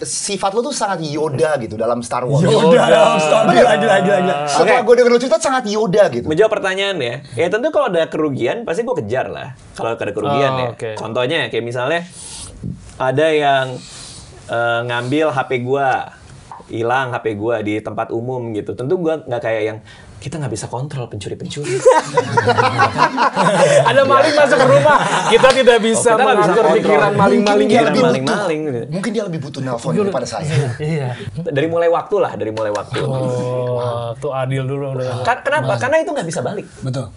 sifat lu tuh sangat Yoda gitu dalam Star Wars. Yoda dalam Star Wars. Gila. Setelah gue denger lu cerita sangat Yoda gitu. Menjawab pertanyaan ya tentu kalau ada kerugian pasti gue kejar lah. Kalau ada kerugian okay. Contohnya kayak misalnya ada yang ngambil HP gue, hilang HP gue di tempat umum gitu. Tentu gue nggak kayak yang kita nggak bisa kontrol pencuri-pencuri. Ada maling masuk ke rumah, kita tidak bisa mengatur pikiran maling-maling. Mungkin dia lebih butuh nelpon daripada saya. Iya. Dari mulai waktu. Oh, tuh adil dulu. Kenapa? Karena itu nggak bisa balik. Betul.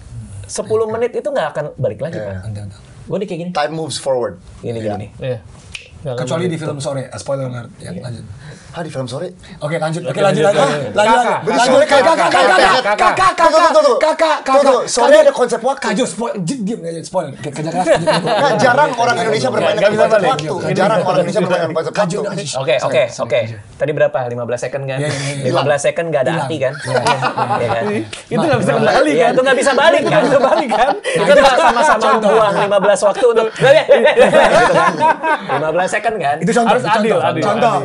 10 menit itu nggak akan balik lagi kan. Gue nih kayak gini. Time moves forward. Gini. Iya. Kecuali di film sore, spoiler alert. Ya, lanjut. Di film sore? Oke, lanjut. Kakak. Soalnya ada konsep waktu. Kajol, spoiler. Kerja keras. Jarang orang Indonesia bermain dengan konsep waktu. Jarang orang Indonesia bermain dengan konsep waktu. Oke. Tadi berapa? 15 second kan? 15 second nggak ada arti kan? Iya kan? Itu nggak bisa kembali kan? Itu nggak bisa balik kan? Itu sama-sama buang 15 waktu untuk 15 second kan? Itu harus adil. Contoh.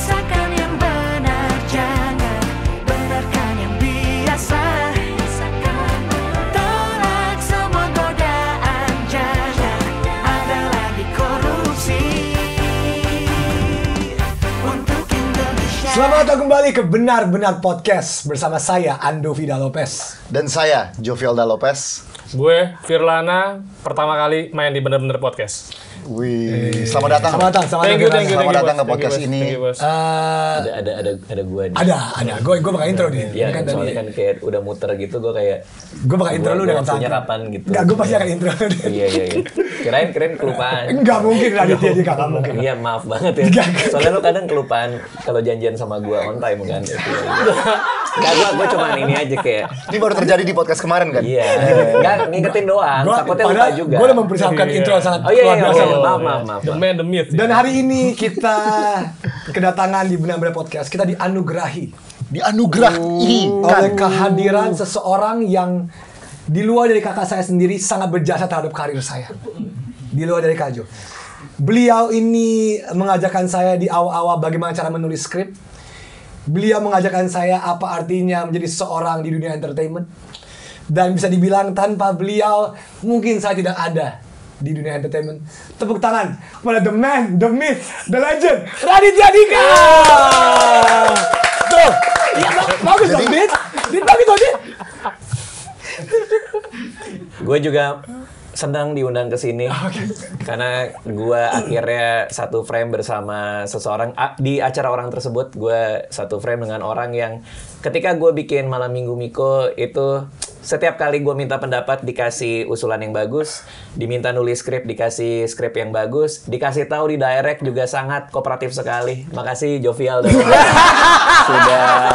Biasakan yang benar, jangan benarkan yang biasa. Tolak semua godaan, jangan ada lagi korupsi untuk Indonesia. Selamat datang kembali ke Benar-Benar Podcast bersama saya Ando Vida Lopez. Dan saya, Jovialda Lopez. Gue, Firlana, pertama kali main di Bener-Bener Podcast. Wih, selamat datang. Thank you. Selamat datang ke podcast ini. Ada gue. Ada. Gue bakal intro nih. Iya, soalnya kan kayak udah muter gitu, gue kayak gue bakal intro lu dengan waktunya santai. kapan gitu. Enggak, gue pasti akan intro. Iya. Kirain kelupaan. Enggak mungkin Raditya juga enggak mungkin. Iya, maaf banget ya. Soalnya lu kadang kelupaan kalau janjian sama gue on time kan. Enggak, gue cuma ini aja kayak. Ini baru terjadi di podcast kemarin kan? Iya. Enggak, ngingetin doang. Takutnya lupa juga. Gue udah mempersiapkan intro sangat luar biasa. Maaf. The man, the myth. Dan hari ini kita kedatangan di Benar-Benar Podcast. Kita dianugerahi Dianugerahi oleh kehadiran seseorang yang di luar dari kakak saya sendiri sangat berjasa terhadap karir saya. Di luar dari Kak Jo. Beliau ini mengajarkan saya di awal-awal bagaimana cara menulis skrip. Beliau mengajarkan saya apa artinya menjadi seseorang di dunia entertainment. Dan bisa dibilang tanpa beliau mungkin saya tidak ada di dunia entertainment. Tepuk tangan pada the man, the myth, the legend, Raditya Dika. Tuh, ya, bagus dong, Dit. Bagus dong, Dit. Gue juga senang diundang ke sini karena gue akhirnya satu frame bersama seseorang di acara orang tersebut. Gue satu frame dengan orang yang ketika gue bikin Malam Minggu Miko itu setiap kali gue minta pendapat dikasih usulan yang bagus, diminta nulis skrip dikasih skrip yang bagus, dikasih tahu di direct juga sangat kooperatif sekali. Makasih Jovial dan sudah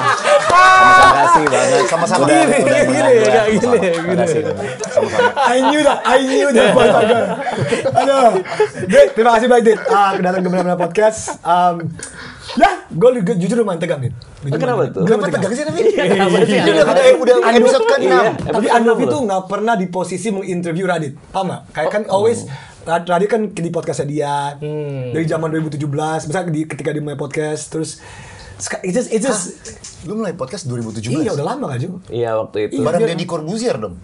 makasih banget sama-sama. Gini. Sama-sama. I knew that. Aduh, Dit, terima kasih banyak Dit. Kedatangan ke Benar-Benar Podcast. Ya, gue jujur lumayan tegang Dit. Kenapa tuh? Kenapa tegang sih tapi? Udah episode ke-6. Tapi Andovi tuh nggak pernah di posisi menginterview Radit, paham nggak? Kayak kan always Radit kan di podcastnya dia dari zaman 2017, misalnya ketika dia mulai podcast, terus it's just Lu mulai podcast 2017? Iya, udah lama nggak juga? Iya waktu itu. Bareng Deddy Corbuzier dong?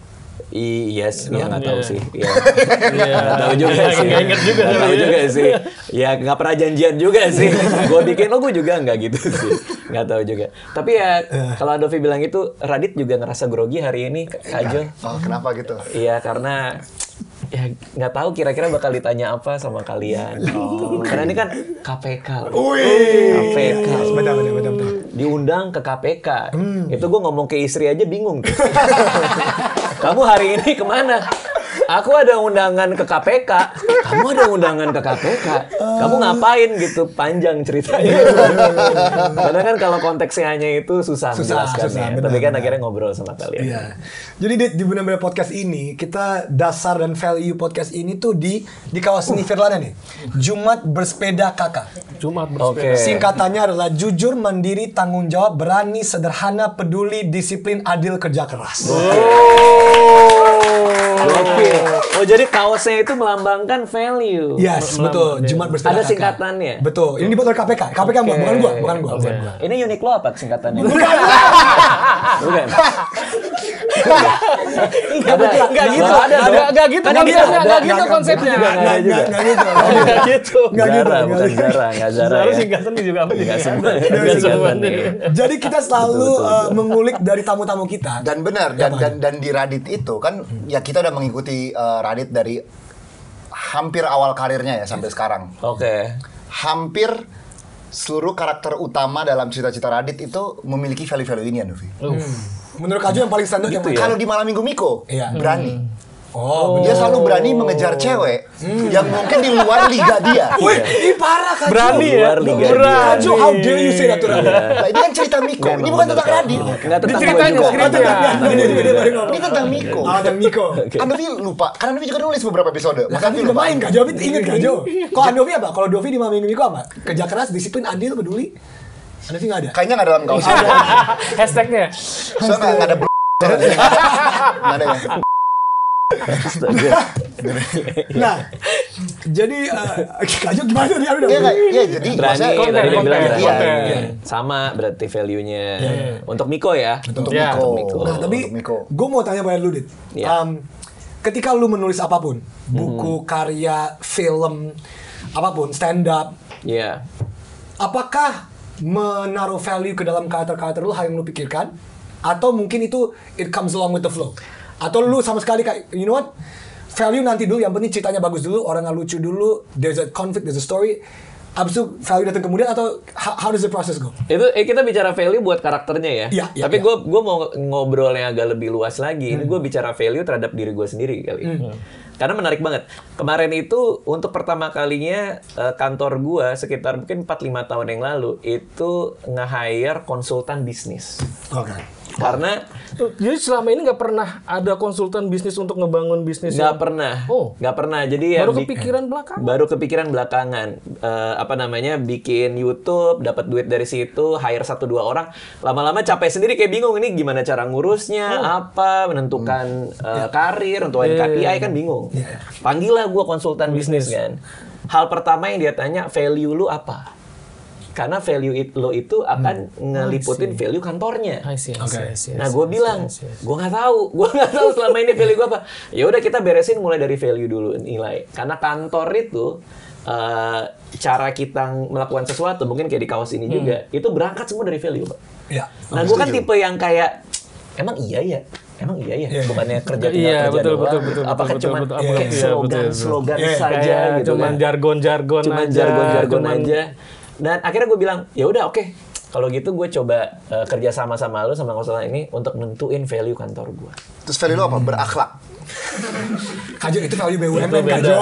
Yes, nggak tahu sih. Nggak tahu juga sih. Nggak tahu juga sih. Ya nggak pernah janjian juga sih. Gue bikin gue juga nggak gitu sih. Nggak tahu juga. Tapi ya kalau Adovi bilang itu, Radit juga ngerasa grogi hari ini, Kak. Oh, kenapa gitu? Iya karena ya nggak tahu kira-kira bakal ditanya apa sama kalian. Karena ini kan KPK. KPK. Benar. Diundang ke KPK. Itu gue ngomong ke istri aja bingung. Kamu hari ini kemana? Aku ada undangan ke KPK. Kamu ada undangan ke KPK. Kamu ngapain gitu? Panjang ceritanya. Karena kan kalau konteksnya hanya itu susah menjelaskannya. Tapi kan akhirnya ngobrol sama kalian. Iya. Jadi di Benar-Benar Podcast ini, kita dasar dan value podcast ini tuh di kawasan Firlana nih. Jumat bersepeda kakak. Jumat bersepeda. Singkatannya adalah jujur, mandiri, tanggung jawab, berani, sederhana, peduli, disiplin, adil, kerja keras. Oke. Oh, jadi kaosnya itu melambangkan value. Yes, betul. Jumat bersepeda Ada kakak. singkatannya. Betul. Ini dibuat oleh KPK. KPK Oke. bukan gua, bukan gua. Ini Uniqlo apa singkatannya? Bukan. Enggak gitu. Enggak gitu Kan ini konsepnya. ada. Enggak gitu konsepnya. Nggak Nggak gitu. Enggak gitu. Nggak gitu. Zara, bukan Zara, nggak Zara Harus ya. singkatan juga apa Nggak juga. semua. Nggak Nggak semua semua nih. nih. Jadi kita selalu mengulik dari tamu-tamu kita. Dan benar, dan di Radit itu kan ya kita udah mengikuti Radit dari hampir awal karirnya ya sampai sekarang. Oke. Hampir seluruh karakter utama dalam cerita-cerita Radit itu memiliki value-value ini ya, Novi. Menurut Kaju yang paling standar yang mana? Kalau di Malam Minggu Miko, Iya. berani. Oh, Dia selalu berani mengejar cewek yang mungkin di luar liga dia. Wih, ini parah Kaju. Berani ya. Luar liga Berani. Kaju, how dare you say that to Radit? Nah, ini kan cerita Miko. Ini bukan tentang Radit. Enggak tentang Ceritanya, gua juga. ceritanya. Ini tentang Miko. Dan Miko. Andovi lupa, karena Andovi juga nulis beberapa episode. Lah kan Makanya udah lupa. main Kaju, tapi inget Kaju. Kalau Andovi apa? Kalau Dovi di Malam Minggu Miko apa? Kerja keras, disiplin, adil, peduli. Andovi nggak ada. Kayaknya nggak dalam kaos. Hashtagnya. Soalnya nggak ada nggak ada ya. Nah, jadi Kaju gimana nih? Aduh, Iya, jadi Berani, maksudnya konten, tadi dia bilang konten, berani. konten. Iya. Sama berarti value-nya. Untuk Miko ya. untuk Ya. Miko. Nah, tapi Untuk Miko. gue mau tanya pada lu, Dit. Iya. Ketika lu menulis apapun, buku, karya, film, apapun, stand up, Iya. apakah menaruh value ke dalam karakter-karakter lu hal yang lu pikirkan? Atau mungkin itu it comes along with the flow? Atau lu sama sekali kayak, you know what? Value nanti dulu, yang penting ceritanya bagus dulu, orangnya lucu dulu, there's a conflict, there's a story. Abis itu value datang kemudian atau how does the process go? Itu kita bicara value buat karakternya ya. Iya, iya, Tapi iya. gue mau ngobrol yang agak lebih luas lagi. Ini gue bicara value terhadap diri gue sendiri kali. Karena menarik banget. Kemarin itu untuk pertama kalinya kantor gue sekitar mungkin 4-5 tahun yang lalu itu nge-hire konsultan bisnis. Oke. Karena Jadi selama ini nggak pernah ada konsultan bisnis untuk ngebangun bisnis. nggak pernah, Oh. nggak pernah. Jadi ya Baru kepikiran belakangan. Baru kepikiran belakangan. Apa namanya, bikin YouTube, dapat duit dari situ, hire 1-2 orang. Lama-lama capek sendiri, kayak bingung ini gimana cara ngurusnya, apa, menentukan karir, menentukan KPI kan bingung. Panggillah gue konsultan bisnis kan. Hal pertama yang dia tanya, value lu apa? Karena value lo itu akan ngeliputin value kantornya. I see. Nah, gue bilang, gue nggak tahu selama ini value gue apa. Ya udah kita beresin mulai dari value dulu nilai. Karena kantor itu cara kita melakukan sesuatu, mungkin kayak di kaos ini juga, itu berangkat semua dari value, Pak. Iya. Nah, gue kan tipe yang kayak, emang iya ya, bukannya kerja tinggal Iya, kerja betul, doang. betul, Apakah betul, cuma betul, kayak betul, betul. slogan Iya, saja Kayak gitu cuman kan? jargon-jargon Cuman aja. jargon-jargon cuman- aja. Dan akhirnya gue bilang, ya udah oke. Kalau gitu gue coba kerja sama lu sama konsultan ini untuk nentuin value kantor gue. Terus value lo apa? Berakhlak. Kaju itu value BUMN, Kaju.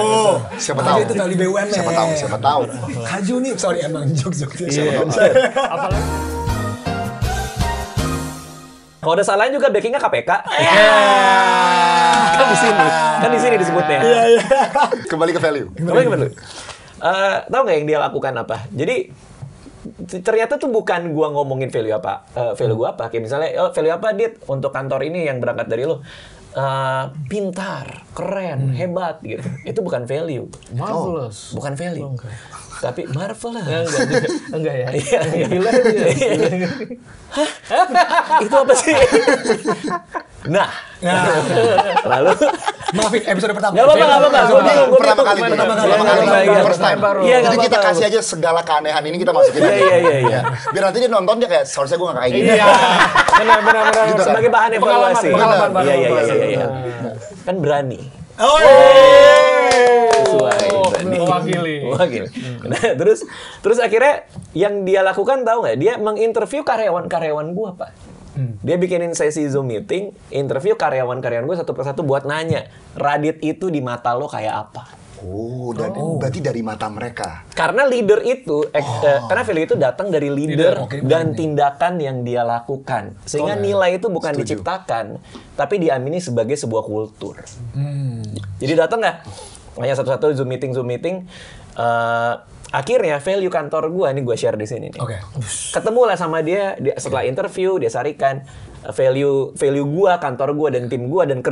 Siapa Kaju tahu? itu value BUMN. Siapa tahu. Kaju nih, sorry emang jokes-jokes. Kalau ada salahnya juga backingnya KPK. Kan di sini disebutnya. Kembali ke value. Kembali ke value. Tahu nggak yang dia lakukan apa? Jadi ternyata tuh bukan gua ngomongin value apa, value gua apa. Kayak misalnya, value apa Dit untuk kantor ini yang berangkat dari lo? Pintar, keren, hebat gitu. Itu bukan value. Marvelous. Bukan value. Enggak. Tapi marvelous. Enggak juga. Enggak ya. Iya. Gila dia. Itu apa sih? Nah. Lalu Maafin episode pertama. Nggak apa-apa. Gua bingung. Pertama kali. First time. Iya, Jadi nggak kita apa-apa. kasih aja segala keanehan ini kita masukin. Iya. Biar nanti dia nonton dia kayak seharusnya gue nggak kayak gini. Iya. Benar. Gitu kan? Sebagai bahan evaluasi. Pengalaman. Iya. Kan berani. Oh, Sesuai. Berani. Mewakili. Nah, terus akhirnya yang dia lakukan tahu nggak? Dia menginterview karyawan gua, Pak. Dia bikinin sesi Zoom meeting, interview karyawan gue satu persatu buat nanya, Radit itu di mata lo kayak apa? Oh, berarti dari mata mereka. Karena leader itu, karena value itu datang dari leader dan tindakan yang dia lakukan. Sehingga nilai itu bukan diciptakan, tapi diamini sebagai sebuah kultur. Jadi datang nggak? Hanya satu-satu Zoom meeting. akhirnya value kantor gue nih gue share di sini nih. Oke. Ketemu lah sama dia setelah interview dia sarikan value gue, kantor gue dan tim gue dan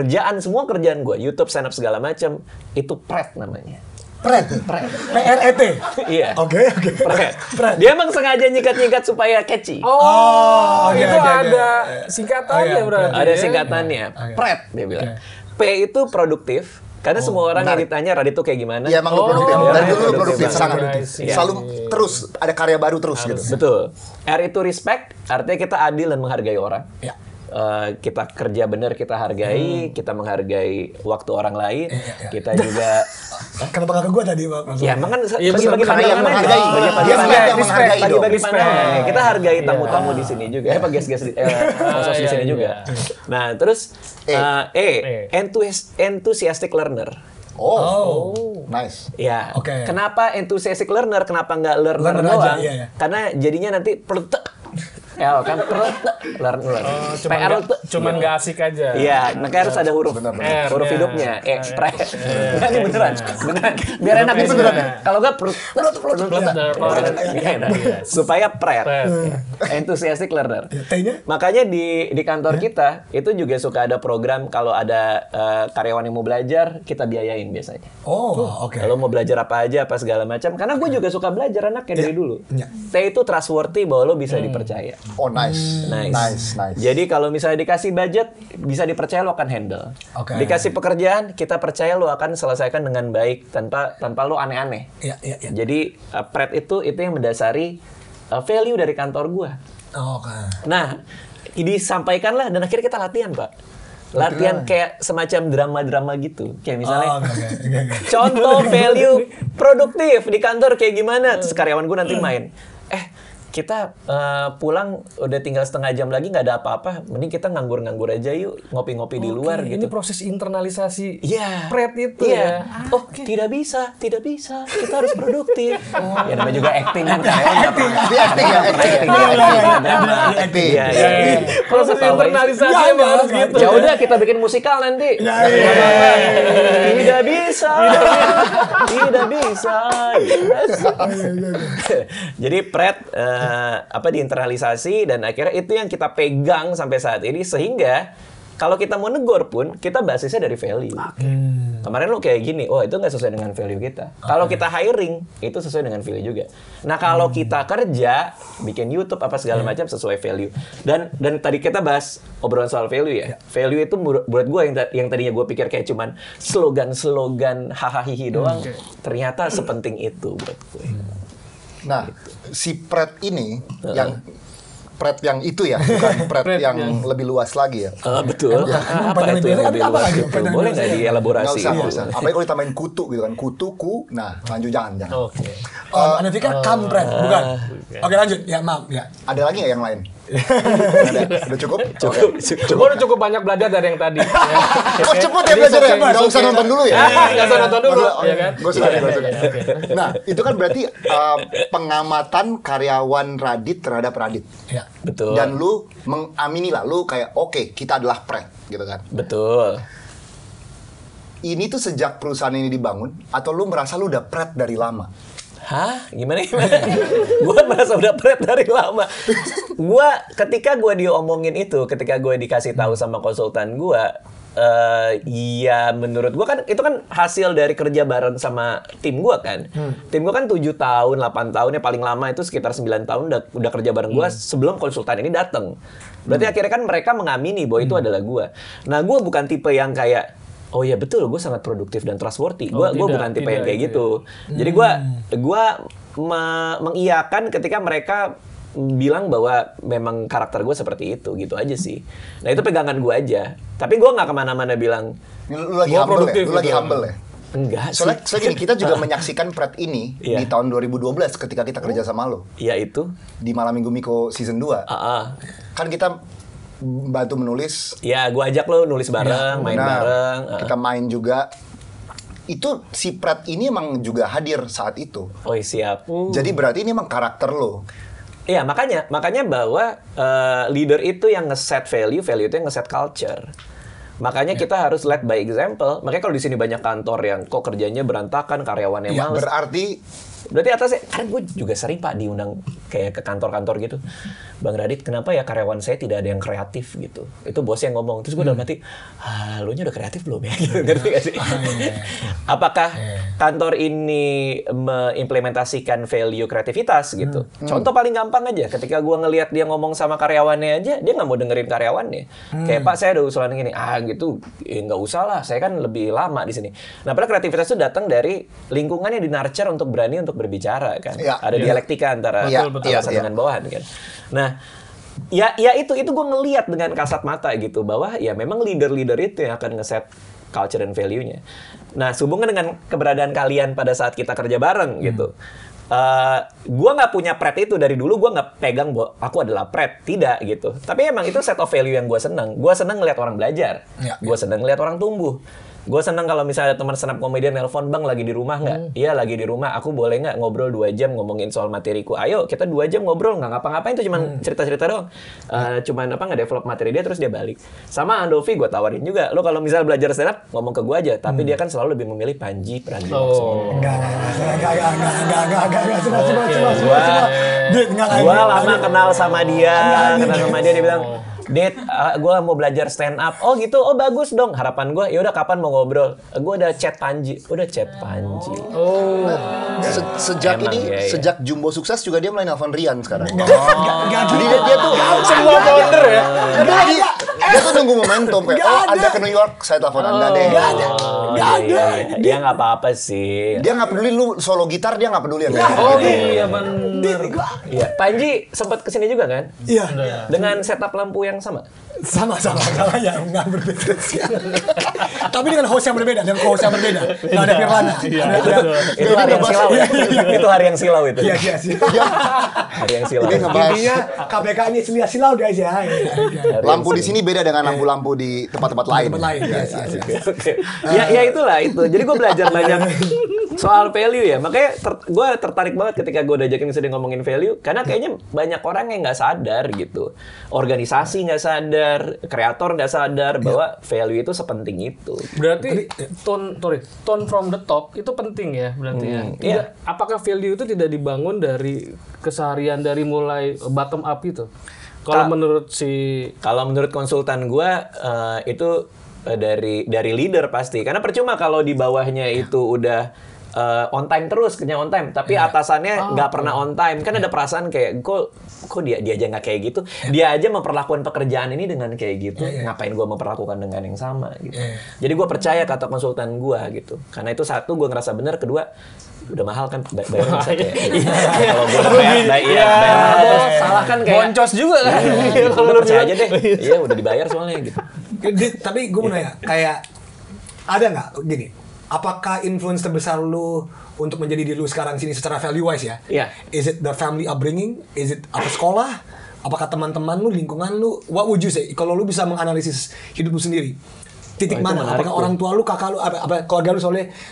semua kerjaan gue, YouTube, stand up segala macam itu Pret namanya. Pret. PRET. Iya. Oke. Pret. Pret. Dia emang sengaja nyikat-nyikat supaya catchy. oke, itu oke. ada singkatannya Oh, iya, berarti. Ada ya. singkatannya, Oke. Pret dia bilang. P itu produktif. Karena semua orang yang ditanya Radit tuh kayak gimana? Iya, emang lu produktif. iya, Dari dulu lu produktif produktif banget. sangat. Iya. Selalu terus ada karya baru terus gitu. Betul. R itu respect, artinya kita adil dan menghargai orang. Ya. Kita kerja benar, kita hargai, kita menghargai waktu orang lain, kita juga Kenapa nggak ke gue tadi, Pak? ya emang kan Iya, bagi-bagi karena yang pandangan aja. menghargai. Bagi-bagi Dia pandangan. yang menghargai dong. Bagi-bagi pandangan. Kita hargai Iya. tamu-tamu di sini juga. Apa guest-guest host di sini iya, juga. Nah, terus enthusiastic learner. Nice. Ya. Oke. Kenapa enthusiastic learner? Kenapa nggak learner Learner aja, doang? iya. Karena jadinya nanti L kan learn. Cuman nggak asik aja. Iya, makanya harus ada huruf R, huruf ya. hidupnya. Enggak ini beneran. Biar enak Huruf gitu. S-nya. Kalau enggak Iya, supaya pret. Pret. Enthusiastic learner. T-nya? Makanya di kantor kita itu juga suka ada program kalau ada karyawan yang mau belajar, kita biayain biasanya. Oh, oke. Kalau mau belajar apa aja, apa segala macam. Karena gue juga suka belajar anaknya dari dulu. Iya. T itu trustworthy bahwa lo bisa dipercaya. Oh, nice. Nice. Jadi kalau misalnya dikasih budget, bisa dipercaya lo akan handle. Oke. Dikasih pekerjaan, kita percaya lo akan selesaikan dengan baik tanpa lo aneh-aneh. Iya. Jadi Pret itu yang mendasari value dari kantor gua. Oke. Nah, disampaikanlah dan akhirnya kita latihan, Pak. Latihan kayak semacam drama-drama gitu. Kayak misalnya Oke. contoh value produktif di kantor kayak gimana. Terus karyawan gue nanti main. Kita pulang udah tinggal setengah jam lagi nggak ada apa-apa. Mending kita nganggur-nganggur aja yuk. Ngopi-ngopi di luar Oke, gitu. Ini proses internalisasi Iya. Pret itu Iya. ya. Tidak bisa. Kita harus produktif. Ya namanya juga acting kan. Acting. Acting ya, acting. Acting. Iya. Proses internalisasi Iya, emang harus gitu. Ya udah kita bikin musikal nanti. Tidak bisa. Tidak bisa. Jadi Pret diinternalisasi dan akhirnya itu yang kita pegang sampai saat ini sehingga kalau kita mau negor pun kita basisnya dari value. Kemarin lo kayak gini, itu nggak sesuai dengan value kita. Kalau kita hiring itu sesuai dengan value juga. Nah kalau kita kerja bikin YouTube apa segala macam sesuai value. Dan tadi kita bahas obrolan soal value ya. Value itu buat gue yang tadinya gue pikir kayak cuman slogan hahaha doang. Ternyata sepenting itu buat gue. Nah, si Pret ini Pret yang itu ya, bukan Pret yang lebih luas lagi ya. Betul. Apa itu yang lebih luas itu? Boleh nggak dielaborasi? Nggak usah. Apalagi kalau ditambahin kutu gitu kan, kutuku. Nah, lanjut jangan. Oke. Anda pikir kampret, bukan? Oke, lanjut. Ya, maaf. Ya. Ada lagi nggak yang lain? Udah cukup? Cukup. Gue udah cukup banyak belajar dari yang tadi. Kok cepet ya belajar ya? Nggak usah nonton dulu ya? Nggak usah nonton dulu, ya kan? Gue suka. Nah, itu kan berarti pengamatan karyawan Radit terhadap Radit. Ya. Betul. Dan lu mengamini lah, lu kayak oke, kita adalah Pret gitu kan. Betul. Ini tuh sejak perusahaan ini dibangun atau lu merasa lu udah Pret dari lama? Hah? Gimana? Gue merasa udah Pret dari lama. Ketika gue diomongin itu, ketika gue dikasih tahu sama konsultan gue, ya menurut gue kan itu kan hasil dari kerja bareng sama tim gue kan. Tim gue kan 7 tahun, 8 tahun ya paling lama itu sekitar 9 tahun udah kerja bareng gue sebelum konsultan ini datang. Berarti akhirnya kan mereka mengamini bahwa itu adalah gue. Nah, gue bukan tipe yang kayak oh ya betul, gue sangat produktif dan trustworthy. Gue bukan tipe yang kayak gitu. Jadi gue mengiyakan ketika mereka bilang bahwa memang karakter gue seperti itu, gitu aja sih. Nah itu pegangan gue aja. Tapi gue nggak kemana-mana bilang. Lu lagi Gua humble ya? produktif Lu lagi gitu. humble ya? Enggak sih. Soalnya gini, kita juga menyaksikan Pret ini Iya. di tahun 2012 ketika kita kerja sama lo. Ya itu. Di Malam Minggu Miko season 2. Kan kita bantu menulis. Ya gue ajak lo nulis bareng, main Nah, bareng. Kita main juga. Itu si Pret ini emang juga hadir saat itu. Oh siap. Jadi berarti ini emang karakter lo. Iya makanya bahwa leader itu yang nge-set value itu yang nge-set culture. Makanya kita harus lead by example. Makanya kalau di sini banyak kantor yang kok kerjanya berantakan, karyawannya Ya, males. berarti Berarti atasnya, karena gue juga sering Pak diundang kayak ke kantor-kantor gitu. Bang Radit, kenapa ya karyawan saya tidak ada yang kreatif gitu? Itu bos yang ngomong. Terus gue dalam hati, lu nya udah kreatif belum ya? Ngerti gak sih? Apakah kantor ini mengimplementasikan value kreativitas gitu? Contoh paling gampang aja, ketika gue ngelihat dia ngomong sama karyawannya aja, dia nggak mau dengerin karyawannya. Kayak Pak, saya ada usulan gini, gitu, nggak usah lah, saya kan lebih lama di sini. Nah, padahal kreativitas itu datang dari lingkungan yang di-nurture untuk berani untuk berbicara kan. Ada dialektika antara atasan dengan bawahan kan. Nah, ya itu gue ngelihat dengan kasat mata gitu bahwa ya memang leader-leader itu yang akan ngeset culture dan value-nya. Nah, sehubungan dengan keberadaan kalian pada saat kita kerja bareng gitu. Gue nggak punya pret itu dari dulu, gue nggak pegang bahwa aku adalah pret, tidak gitu. Tapi emang itu set of value yang gue seneng. Gue seneng ngeliat orang belajar, gue seneng ngeliat orang tumbuh. Gue seneng kalau misalnya teman stand up comedian nelpon, Bang lagi di rumah nggak? Iya lagi di rumah, aku boleh nggak ngobrol 2 jam ngomongin soal materiku? Ayo kita 2 jam ngobrol, nggak ngapa-ngapain tuh, cuman cerita-cerita doang. Cuman nge-develop materi dia terus dia balik. Sama Andovi gue tawarin juga, lo kalau misalnya belajar stand up ngomong ke gue aja, tapi dia kan selalu lebih memilih Panji Pragiwaksono. Enggak. Gue lama kenal sama dia, dia bilang, Dit, gue mau belajar stand up. Oh gitu, oh bagus dong. Harapan gue, ya udah kapan mau ngobrol? Gue udah chat Panji, Sejak Emang, ini, iya. sejak Jumbo sukses juga dia mulai nelfon Rian sekarang. Jadi Dia tuh Semua founder ya. dia tuh nunggu momentum kayak, Anda ke New York, saya telepon Anda deh. Dia nggak apa-apa sih. Dia nggak peduli lu solo gitar, dia nggak peduli. Iya bener. Iya, Panji sempat kesini juga kan? Iya. Dengan setup lampu yang sama. Sama ya, nggak berbeda sih. Tapi dengan host yang berbeda, Nggak ada Firlana. Itu hari yang silau ya. Itu hari yang silau itu. Iya sih. Hari yang silau. Ini ngebahas Intinya KPK ini silau guys ya. lampu di sini beda dengan lampu-lampu di tempat-tempat lain. Tempat lain. Iya. Oke. Ya itulah itu. Jadi gue belajar banyak soal value ya. Makanya gue tertarik banget ketika gue diajakin sedang ngomongin value, karena kayaknya banyak orang yang nggak sadar gitu. Organisasi nggak sadar, kreator nggak sadar bahwa value itu sepenting itu. Berarti tone from the top itu penting ya berarti ya. Iya. Apakah value itu tidak dibangun dari keseharian, dari mulai bottom up itu? Kalau menurut konsultan gue itu dari leader pasti. Karena percuma kalau di bawahnya itu udah on time terus, kerja on time, tapi atasannya nggak pernah on time. Kan ada perasaan kayak kok dia aja nggak kayak gitu. Dia aja memperlakukan pekerjaan ini dengan kayak gitu. Ngapain gue memperlakukan dengan yang sama gitu. Jadi gue percaya kata konsultan gue gitu. Karena itu satu, gue ngerasa benar. Kedua, udah mahal kan bayarnya bisa kayak. Kalau gue bayar mahal, salah kan kayak boncos juga kan. Kalau lu percaya aja deh. Iya, udah dibayar soalnya gitu. Tapi gue mau nanya, kayak ada nggak gini? Apakah influence terbesar lu untuk menjadi diri lu sekarang sini secara value wise ya? Iya. Is it the family upbringing? Is it apa sekolah? Apakah teman-teman lu, lingkungan lu? What would you say? Kalau lu bisa menganalisis hidup lu sendiri, titik mana? Apakah orang tua lu, kakak lu, apa keluarga lu,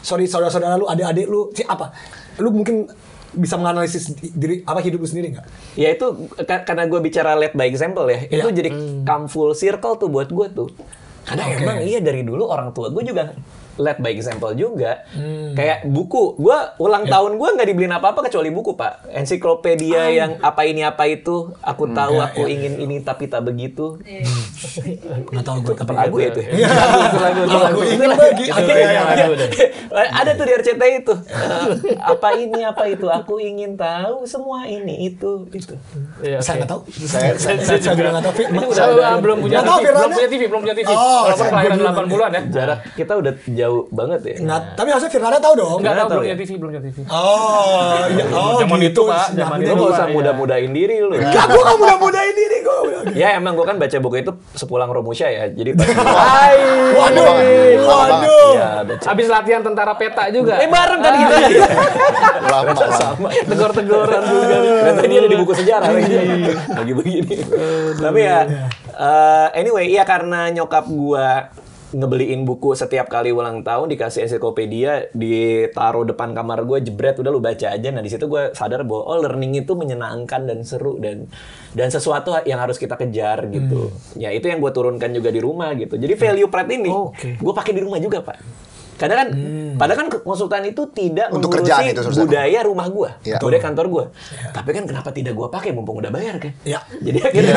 saudara-saudara lu, adik-adik lu, apa? Lu mungkin bisa menganalisis diri hidup lu sendiri nggak? Ya itu karena gue bicara lead by example ya. Itu jadi come full circle tuh buat gue tuh. Karena emang dari dulu orang tua gue juga led by example juga. Kayak buku, gue ulang tahun gue nggak dibeliin apa-apa kecuali buku Pak. Ensiklopedia yang apa ini apa itu, aku tahu aku ingin ini tapi tak begitu. Nggak tahu gue. Apa lagu ya itu? Lagu ini lagi. Ada tuh di RCTI itu. Apa ini apa itu, aku ingin tahu semua ini itu. Saya nggak tahu. Saya juga nggak tahu. Belum punya TV. Walaupun kelahiran 80-an ya. Jarak kita udah jauh banget ya. Nggak, tapi harusnya Firlana tahu dong. Enggak tahu, tahu belum ya? punya TV. Zaman gitu. itu, Pak. Zaman Lu itu, gak usah Pak, mudah-mudain diri lu. Gue nggak mudah-mudahin diri gue. Ya emang gue kan baca buku itu sepulang Romusha ya. Jadi Waduh. ya, baca. Habis latihan tentara peta juga. Bareng kan gitu. lama. Sama tegur-teguran juga. Ternyata dia ada di buku sejarah lagi begini. Tapi ya anyway, ya karena nyokap gua ngebeliin buku setiap kali ulang tahun, dikasih ensiklopedia, ditaruh depan kamar gue, jebret, udah lu baca aja. Nah di situ gue sadar bahwa learning itu menyenangkan dan seru dan sesuatu yang harus kita kejar gitu. Ya itu yang gue turunkan juga di rumah gitu. Jadi value pride ini gue pakai di rumah juga Pak. Kadang kan, padahal kan konsultan itu tidak Untuk mengurusi kerjaan itu, Sursan. budaya rumah gua, Iya. budaya kantor gua. Tapi kan kenapa tidak gua pakai mumpung udah bayar kan? Iya. Jadi akhirnya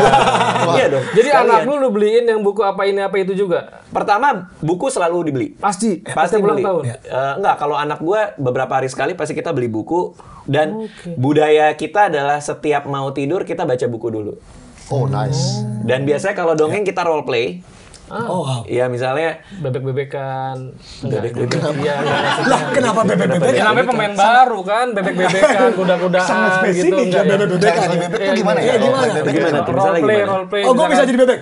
iya dong. Jadi sekalian. anak lu beliin yang buku apa ini apa itu juga. Pertama buku selalu dibeli. Pasti Pasti ulang beli. tahun. Enggak, kalau anak gua beberapa hari sekali pasti kita beli buku dan budaya kita adalah setiap mau tidur kita baca buku dulu. Oh, nice. Dan biasanya kalau dongeng kita role play. Oh, wow. Ya misalnya Bebek-bebekan. bebek-bebek. Iya, Lah, kenapa bebek-bebek? ya, namanya pemain baru kan, bebek-bebekan, kuda-kudaan Sangat gitu. spesifik ya, enggak ya? bebek-bebek. Cara jadi bebek tuh gimana ya? Iya, gimana? Bebek Gimana tuh? Misalnya Role play, gimana? role play. Oh, gue bisa misalkan- jadi bebek.